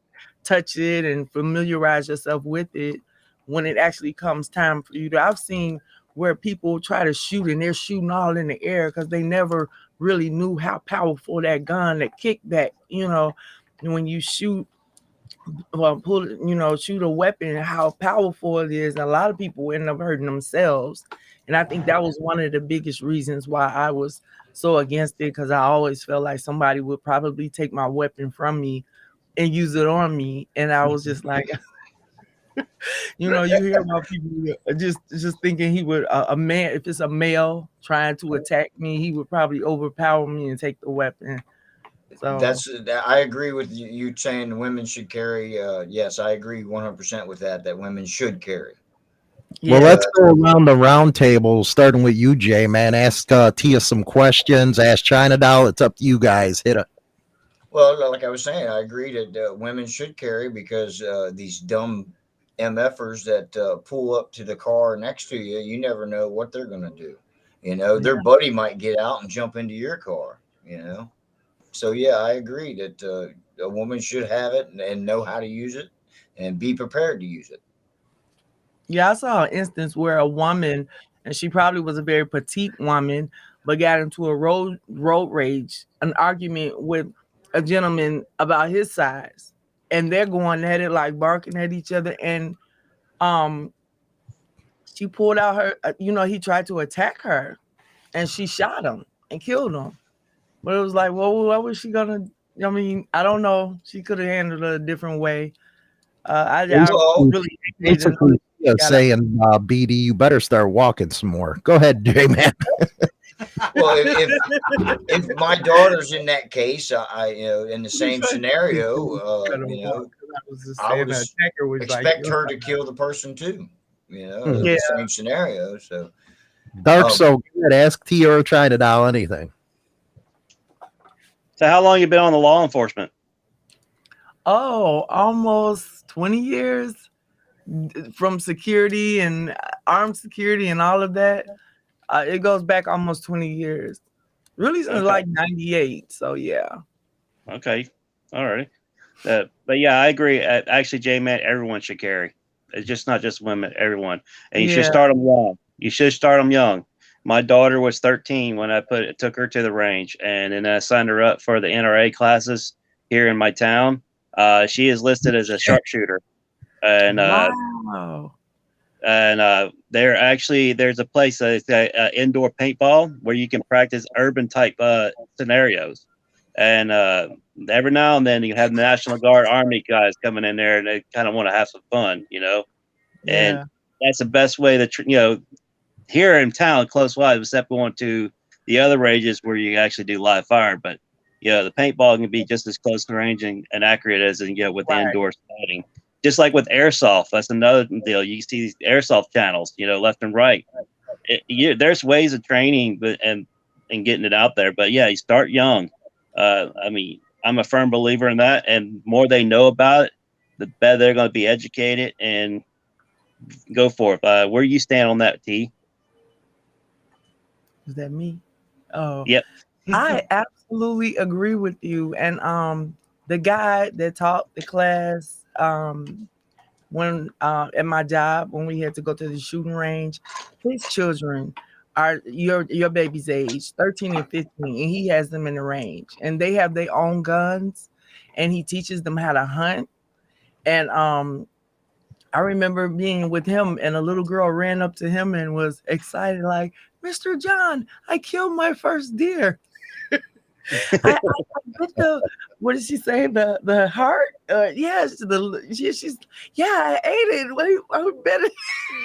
touch it and familiarize yourself with it when it actually comes time for you to. I've seen where people try to shoot and they're shooting all in the air because they never really knew how powerful that gun, that kickback, when you shoot, shoot a weapon, how powerful it is. And a lot of people end up hurting themselves. And I think that was one of the biggest reasons why I was so against it, because I always felt like somebody would probably take my weapon from me and use it on me. And I was just like, you hear about people just thinking he would, a man, if it's a male trying to attack me, he would probably overpower me and take the weapon. So I agree with you saying women should carry. Yes, I agree 100% with that women should carry. Well, let's go around the round table, starting with you, Jay, man. Ask Tia some questions. Ask China Doll. It's up to you guys. Hit it. Well, like I was saying, I agree that women should carry because these dumb MFers that pull up to the car next to you, you never know what they're going to do. Their buddy might get out and jump into your car, So, yeah, I agree that a woman should have it and know how to use it and be prepared to use it. Yeah, I saw an instance where a woman, and she probably was a very petite woman, but got into a road rage, an argument with a gentleman about his size. And they're going at it, like barking at each other. And she pulled out her, he tried to attack her and she shot him and killed him. But it was like, well, what was she going to, I don't know. She could have handled it a different way. I really basically saying, BD, you better start walking some more. Go ahead, Jay, man. Well, if my daughter's in that case, in the same scenario, I would expect her to kill the person too. In the same scenario. So, Dark, so good. Ask Tia or China Doll anything. So, how long you been on the law enforcement? Oh, almost 20 years from security and armed security and all of that. It goes back almost 20 years. Really since like 98. So, yeah. Okay. All right. But, yeah, I agree. Actually, J-Man, everyone should carry. It's just not just women, everyone. And you should start them young. You should start them young. My daughter was 13 when I took her to the range, and then I signed her up for the NRA classes here in my town. She is listed as a sharpshooter, and wow. And there's a place, indoor paintball, where you can practice urban type scenarios. And every now and then you have National Guard Army guys coming in there, and they kind of want to have some fun, And that's the best way to, here in town, close by, except going to the other ranges where you actually do live fire. But the paintball can be just as close to range and accurate as with the indoor setting. Just like with airsoft, that's another deal. You see these airsoft channels, left and right. There's ways of training and getting it out there. But yeah, you start young. I'm a firm believer in that. And more they know about it, the better they're going to be educated and go for it. Where you stand on that, T? Is that me? Oh, yep. I absolutely agree with you. And the guy that taught the class when at my job, when we had to go to the shooting range, his children are your baby's age, 13 and 15, and he has them in the range, and they have their own guns, and he teaches them how to hunt. And I remember being with him, and a little girl ran up to him and was excited, like, "Mr. John, I killed my first deer." I get what did she say? The heart? Yes, she's I ate it. Wait, I bet it.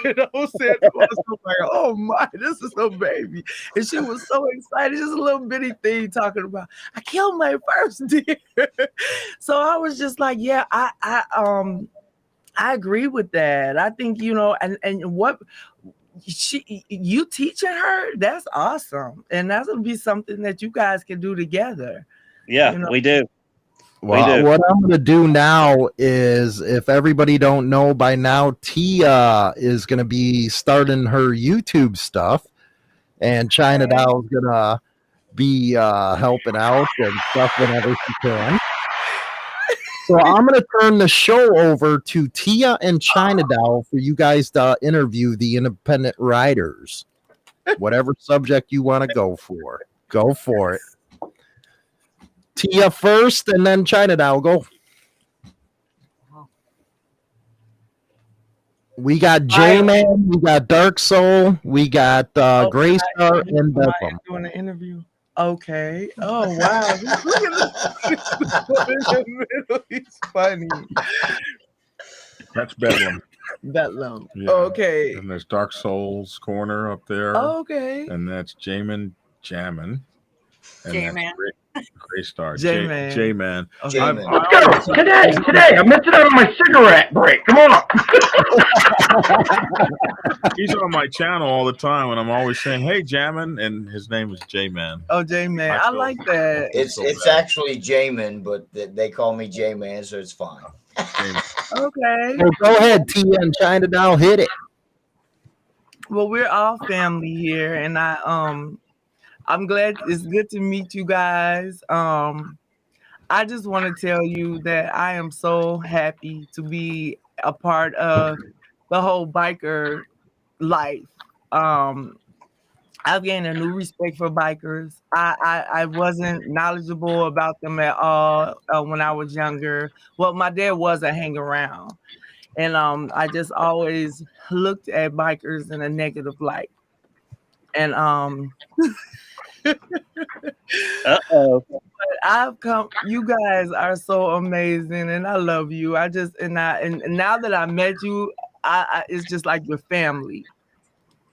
And I was saying, I was like, oh my, this is a baby. And she was so excited, just a little bitty thing talking about, I killed my first deer. So I was just like, yeah, I agree with that. I think, and what you teaching her, that's awesome. And that's gonna be something that you guys can do together. Yeah, we do. Well, what I'm going to do now is, if everybody don't know by now, Tia is going to be starting her YouTube stuff, and China Doll is going to be helping out and stuff whenever she can. So I'm going to turn the show over to Tia and China Doll for you guys to interview the independent riders. Whatever subject you want to go for it. Tia first, and then China Doll. Go. We got J-Man, we got Dark Soul, we got Gray Star, and Bedlam. Doing an interview. Okay. Oh wow. Look at this. He's funny. That's Bedlam. Bedlam. Yeah. Okay. And there's Dark Souls corner up there. Okay. And that's Jamin Jammin. And J-Man. that's Gray Star. J-Man. J-Man. J-Man. Let's go. Today. I'm missing out on my cigarette break. Come on. He's on my channel all the time, and I'm always saying, "Hey, Jammin," and his name is J-Man. Oh, J-Man. I like that. It's actually Jamin, but they call me J-Man, so it's fine. Okay. Well, go ahead, Tia and China Doll, hit it. Well, we're all family here, and I'm glad. It's good to meet you guys. I just want to tell you that I am so happy to be a part of the whole biker life. I've gained a new respect for bikers. I wasn't knowledgeable about them at all when I was younger. Well, my dad was a hang around, and I just always looked at bikers in a negative light. And Uh-oh. I've come. You guys are so amazing, and I love you. And now that I met you, it's just like your family.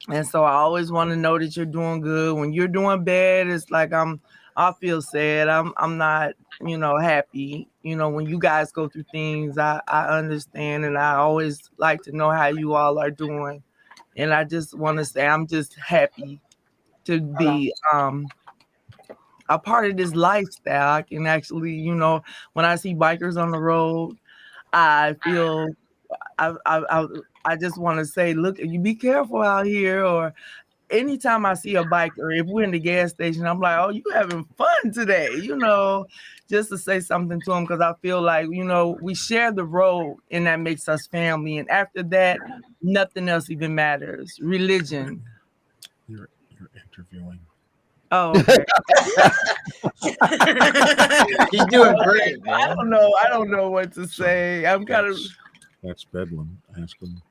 And so I always want to know that you're doing good. When you're doing bad, it's like I feel sad. I'm not, happy. When you guys go through things, I understand, and I always like to know how you all are doing. And I just want to say I'm just happy to be a part of this lifestyle. I can actually, when I see bikers on the road, I feel I just want to say, look, you be careful out here. Or anytime I see a biker, if we're in the gas station, I'm like, oh, you having fun today, just to say something to them, because I feel like, we share the road, and that makes us family. And after that, nothing else even matters. Religion. You're interviewing. Oh, okay. He's doing great, man. I don't know what to say. I'm kind of. That's Bedlam. Ask him.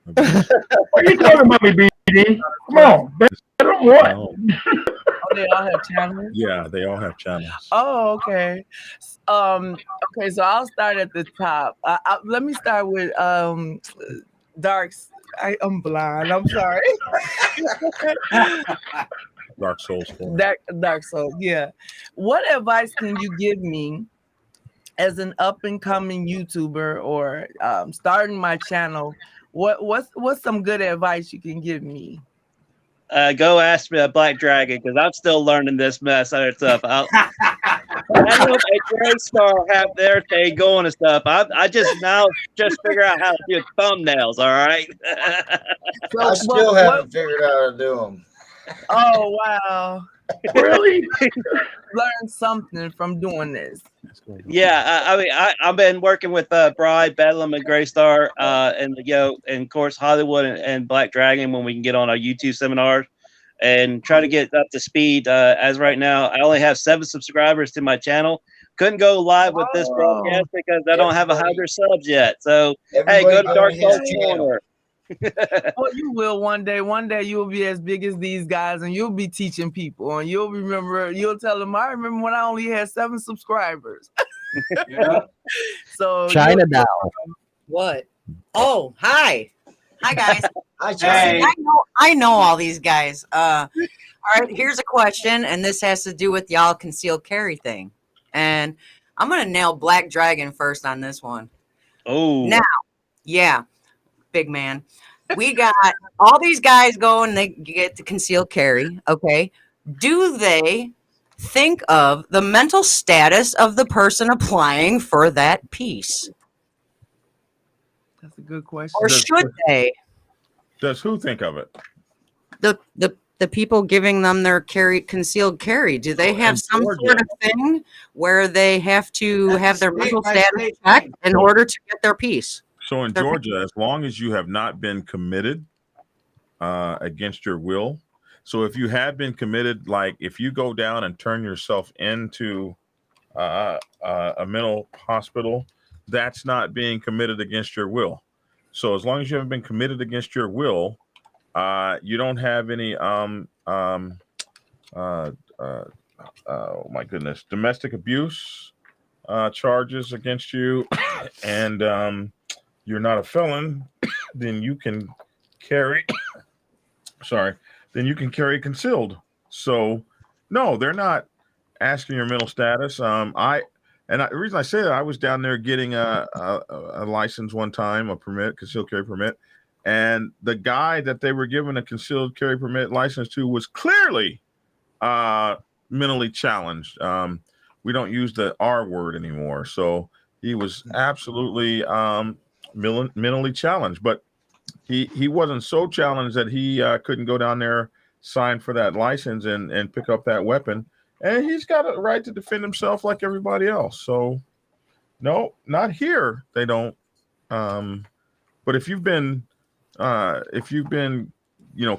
What are you talking about me, BD? Come on. Bedlam what? No. Oh, they all have channels? Yeah, they all have channels. Oh, okay. Okay, so I'll start at the top. Let me start with Darks. I'm blind. I'm sorry. Dark Souls corner. Dark Souls, yeah. What advice can you give me as an up and coming YouTuber or starting my channel? What's some good advice you can give me? Go ask me a Black Dragon, because I'm still learning this mess other stuff. I know a Gray Star have their thing going and stuff. I just figure out how to do thumbnails. All right. I still haven't figured out how to do them. Oh wow! Really? Learn something from doing this. Yeah, I've been working with Bride, Bedlam, and Gray Star, and of course Hollywood and Black Dragon when we can get on our YouTube seminars and try to get up to speed. As right now, I only have 7 subscribers to my channel. Couldn't go live with this broadcast because I don't have 100 subs yet. So hey, go to Dark Souls Corner. Well, you will one day. One day you'll be as big as these guys, and you'll be teaching people, and you'll tell them, I remember when I only had 7 subscribers. Yeah. So China Doll. What? Oh, hi guys. Hi, China. Hey. I know all these guys. All right, here's a question, and this has to do with y'all concealed carry thing. And I'm gonna nail Black Dragon first on this one. Oh, Now, yeah, big man. We got all these guys going, they get to concealed carry. Okay. Do they think of the mental status of the person applying for that piece? That's a good question. Or should they? Does who think of it? The the people giving them their concealed carry? Do they have some sort of thing where they have to have their mental status checked in order to get their piece? So in Georgia, as long as you have not been committed against your will, so if you have been committed, like if you go down and turn yourself into a mental hospital, that's not being committed against your will. So as long as you haven't been committed against your will, you don't have any oh my goodness, domestic abuse charges against you, and you're not a felon, then you can carry. Then you can carry concealed. So no, they're not asking your mental status. The reason I say that, I was down there getting a license one time, a permit, concealed carry permit, and the guy that they were giving a concealed carry permit license to was clearly mentally challenged. We don't use the R word anymore, so he was absolutely mentally challenged. But he wasn't so challenged that he couldn't go down there, sign for that license, and pick up that weapon. And he's got a right to defend himself like everybody else. So, no, not here. They don't. But if you've been,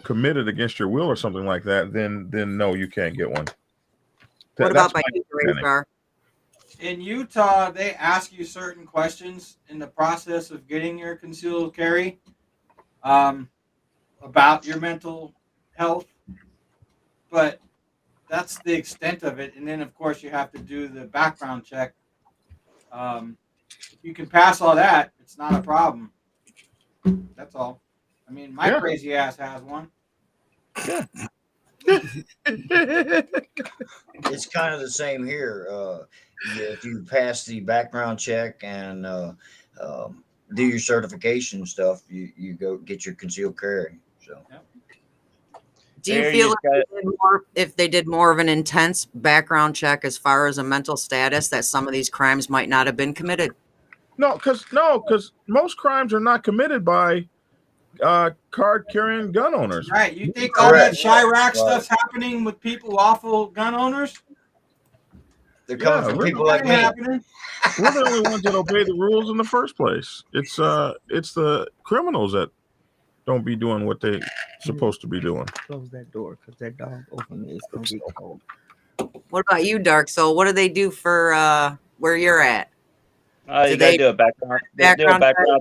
committed against your will or something like that, then no, you can't get one. What about by you, Graystar? In Utah, they ask you certain questions in the process of getting your concealed carry about your mental health, but that's the extent of it. And then, of course, you have to do the background check. If you can pass all that, it's not a problem. That's all. I mean, my crazy ass has one. Yeah. It's kind of the same here. If you pass the background check and do your certification stuff, you go get your concealed carry. So, do you feel if they did more of an intense background check as far as a mental status, that some of these crimes might not have been committed? No, because most crimes are not committed by card-carrying gun owners. Right. You think all that Chirac stuff's happening with people, lawful gun owners? They're coming from people like me. We're the only ones that obey the rules in the first place. It's the criminals that don't be doing what they supposed to be doing. Close that door because that dog opened it. It's gonna be cold. What about you, Dark Soul? What do they do for where you're at? You gotta do a background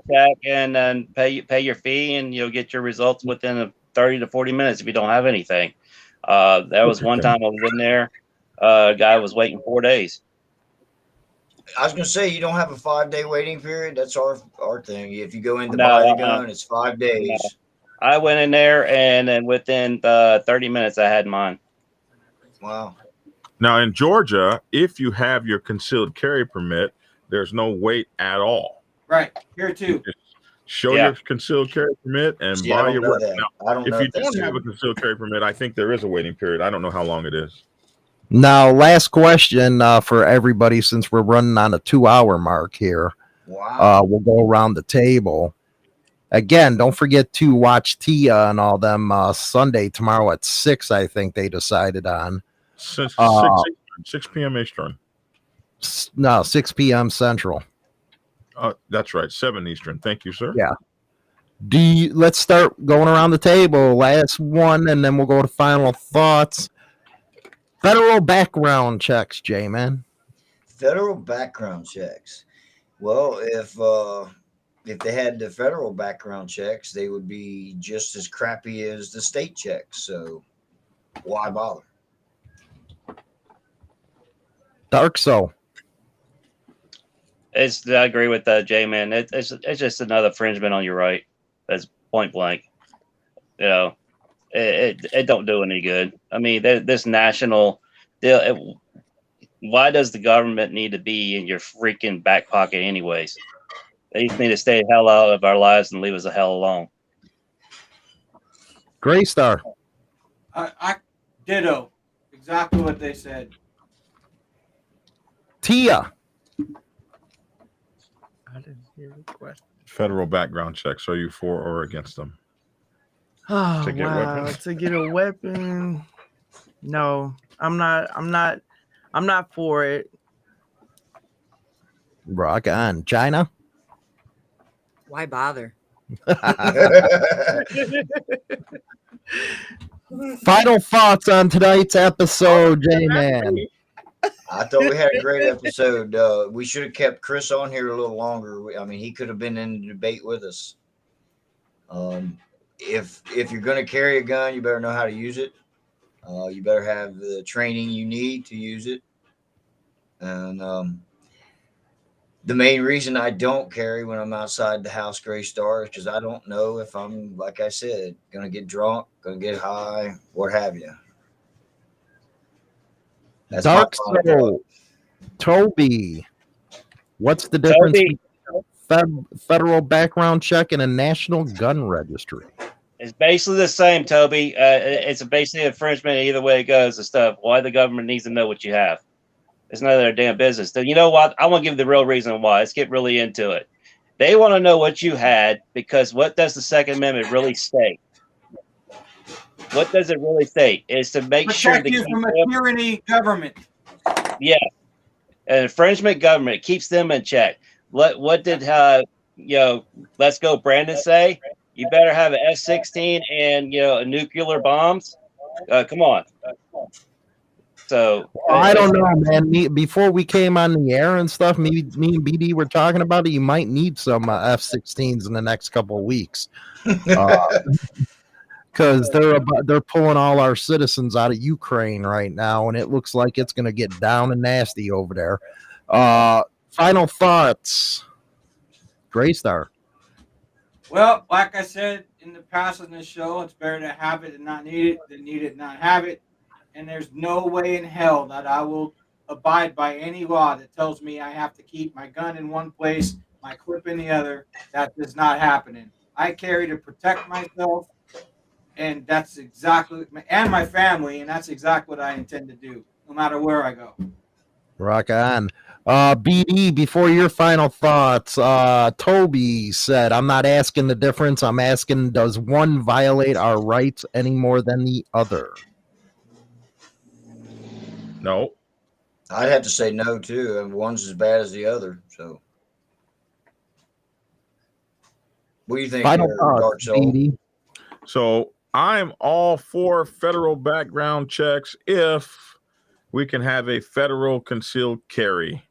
check and then pay your fee, and you'll get your results within 30 to 40 minutes if you don't have anything. That was one time I was in there. A guy was waiting 4 days. I was gonna say, you don't have a 5-day waiting period. That's our thing. If you go in to buy the gun, it's 5 days. I went in there, and then within 30 minutes, I had mine. Wow. Now in Georgia, if you have your concealed carry permit, there's no wait at all. Right. Here too. Just show your concealed carry permit and buy your weapon. Now, if you don't have a concealed carry permit, I think there is a waiting period. I don't know how long it is. Now, last question for everybody, since we're running on a 2-hour mark here. Wow. We'll go around the table. Again, don't forget to watch Tia and all them Sunday tomorrow at 6, I think they decided on. 6 p.m. Eastern. No, 6 p.m. Central. That's right, 7 Eastern. Thank you, sir. Yeah. Let's start going around the table. Last one, and then we'll go to final thoughts. Federal background checks, J-Man. Federal background checks. Well, if they had the federal background checks, they would be just as crappy as the state checks. So why bother? Dark Soul. I agree with J-Man. It's just another infringement on your right. That's point blank. You know, it don't do any good. I mean, this national deal. Why does the government need to be in your freaking back pocket anyways? They just need to stay the hell out of our lives and leave us the hell alone. Graystar. I ditto exactly what they said. Tia. I didn't hear the question. Federal background checks. Are you for or against them? Oh To get wow, weapons? to get a weapon. No, I'm not for it. Rock on. China? Why bother? Final thoughts on tonight's episode, J-Man. I thought we had a great episode. We should have kept Chris on here a little longer. I mean, he could have been in the debate with us. If you're going to carry a gun, you better know how to use it. You better have the training you need to use it. And the main reason I don't carry when I'm outside the house, Gray Star, is because I don't know if I'm, like I said, going to get drunk, going to get high, what have you. That's Dark my final Soul. Toby. What's the difference Toby. between federal background check and a national gun registry? It's basically the same, Toby. It's basically infringement either way it goes and stuff. Why the government needs to know what you have. It's none of their damn business. You know what? I want to give the real reason why. Let's get really into it. They want to know what you had because what does the Second Amendment really state? What does it really state? Is to make sure Protect to you keep from a them, tyranny government. yeah, an infringement government keeps them in check. What did Let's Go Brandon say? You better have an F-16 and a nuclear bombs. Come on. So I don't know, man. Before we came on the air and stuff, me and BD were talking about it. You might need some F-16s in the next couple of weeks, because they're pulling all our citizens out of Ukraine right now, and it looks like it's going to get down and nasty over there. Final thoughts, Graystar. Well, like I said in the past on this show, it's better to have it and not need it than need it and not have it. And there's no way in hell that I will abide by any law that tells me I have to keep my gun in one place, my clip in the other. That is not happening. I carry to protect myself, and that's exactly, and my family, and that's exactly what I intend to do, no matter where I go. Rock on. BD, before your final thoughts, Toby said, I'm not asking the difference. I'm asking, does one violate our rights any more than the other? No. I'd have to say no, too. And one's as bad as the other. So, what do you think, Final Dark thoughts, Soul? BD. So I'm all for federal background checks if we can have a federal concealed carry.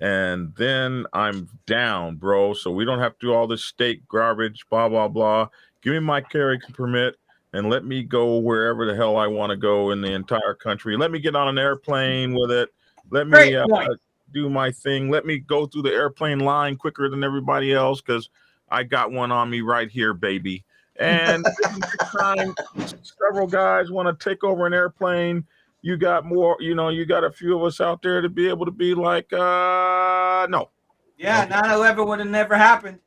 And then I'm down, bro. So we don't have to do all this state garbage, blah, blah, blah. Give me my carry permit and let me go wherever the hell I want to go in the entire country. Let me get on an airplane with it. Let me do my thing. Let me go through the airplane line quicker than everybody else because I got one on me right here, baby. And next time several guys want to take over an airplane, you got more, you got a few of us out there to be able to be like, no. Yeah, 9/11 would have never happened.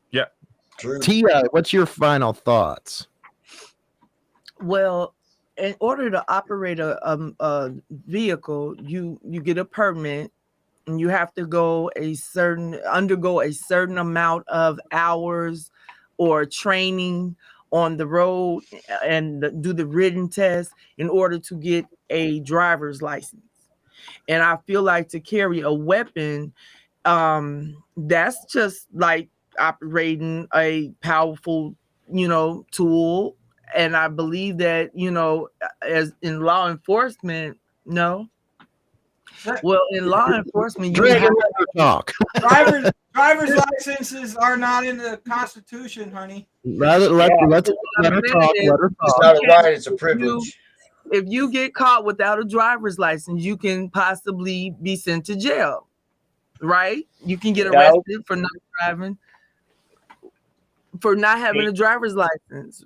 Yeah. True. Tia, what's your final thoughts? Well, in order to operate a vehicle, you get a permit, and you have to undergo a certain amount of hours or training on the road and do the written test in order to get a driver's license. And I feel like to carry a weapon, that's just like operating a powerful, tool. And I believe that, as in law enforcement, no. Well, in law enforcement, you have to talk. Driver's licenses are not in the Constitution, honey. Let her talk. Let her talk. It's not a right, it's a privilege. If you get caught without a driver's license, you can possibly be sent to jail, right? You can get arrested for not driving, for not having a driver's license.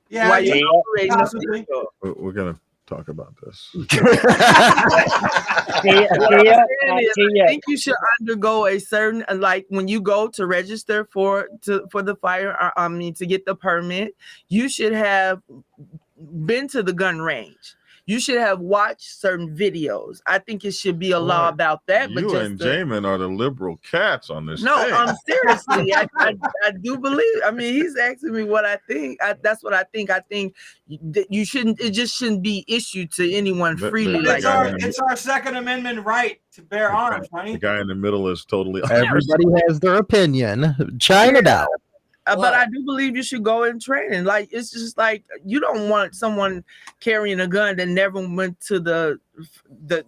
Yeah, while you're operating a vehicle. We're going to talk about this. I think you should undergo a certain, like when you go to register for the fire, to get the permit, you should have been to the gun range. you should have watched certain videos. I think it should be a law about that. But You just and Jamin are the liberal cats on this no, stage. seriously, I do believe. I mean, he's asking me what I think. That's what I think. I think that you shouldn't. It just shouldn't be issued to anyone freely. But it's our Second Amendment right to bear arms, honey. The guy in the middle is totally. Everybody has their opinion. China down. But I do believe you should go in training. Like, it's just like you don't want someone carrying a gun that never went to the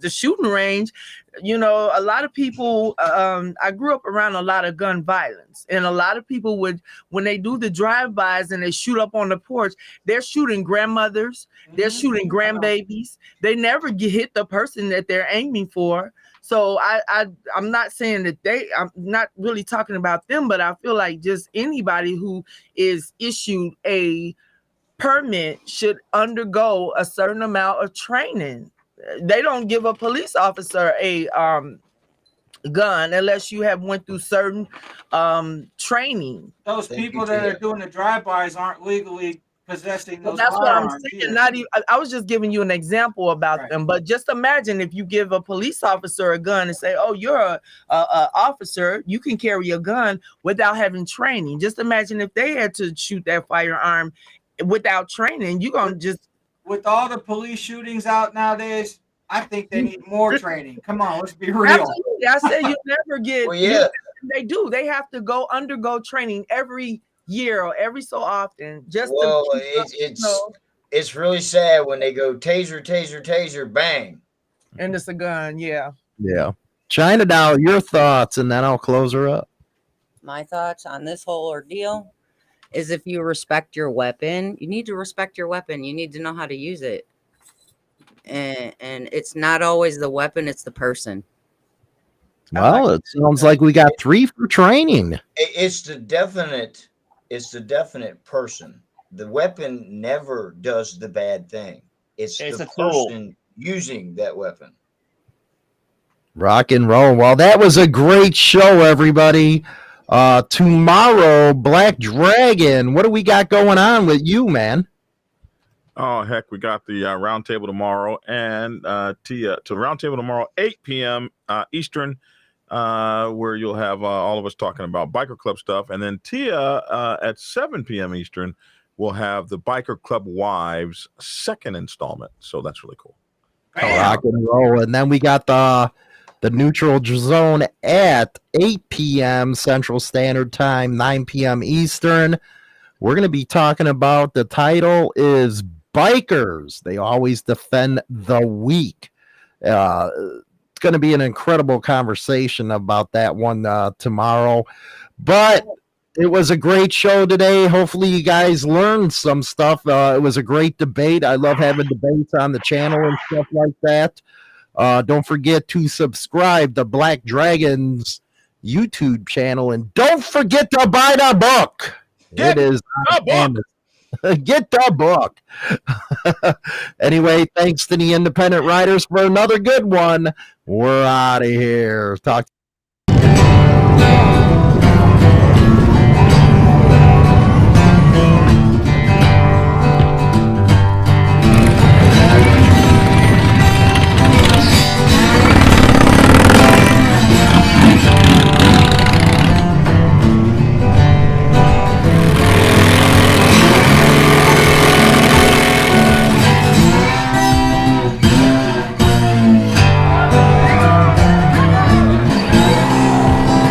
shooting range. You know, a lot of people. I grew up around a lot of gun violence, and a lot of people would, when they do the drive-bys and they shoot up on the porch, they're shooting grandmothers, they're shooting grandbabies. They never hit the person that they're aiming for. So I'm not saying that I'm not really talking about them, but I feel like just anybody who is issued a permit should undergo a certain amount of training. They don't give a police officer a gun unless you have went through certain training. Those people that are doing the drive-bys aren't legally possessing those that's what I'm saying. either. Not even, I was just giving you an example about them, but just imagine if you give a police officer a gun and say, "Oh, you're a officer, you can carry a gun," without having training. Just imagine if they had to shoot that firearm without training. You're gonna just, with all the police shootings out nowadays, I think they need more training. Come on, let's be real. Absolutely. I said you never get. Well, yeah. They do. They have to undergo training every year or every so often. It's really sad when they go taser, taser, taser, bang, and it's a gun. Yeah. China down. Your thoughts, and then I'll close her up. My thoughts on this whole ordeal is, if you respect your weapon, you need to respect your weapon. You need to know how to use it. And it's not always the weapon, it's the person. Well, it sounds like we got 3 for training. It's the definite person. The weapon never does the bad thing. It's the person using that weapon. Rock and roll. Well, that was a great show, everybody. Tomorrow, Black Dragon. What do we got going on with you, man? Oh, heck, we got the roundtable tomorrow, and to roundtable tomorrow, 8 p.m. Eastern, where you'll have all of us talking about biker club stuff. And then Tia at 7 p.m. Eastern will have the Biker Club Wives second installment. So that's really cool. Rock and roll. And then we got the neutral zone at 8 p.m. Central Standard Time, 9 p.m. Eastern. We're going to be talking about, the title is Bikers. They always defend the weak. It's going to be an incredible conversation about that one tomorrow. But it was a great show today. Hopefully you guys learned some stuff. It was a great debate. I love having debates on the channel and stuff like that. Don't forget to subscribe to Black Dragon's YouTube channel. And don't forget to buy the book. It is on Get the book. Anyway, thanks to the Independent Writers for another good one. We're out of here. Talk.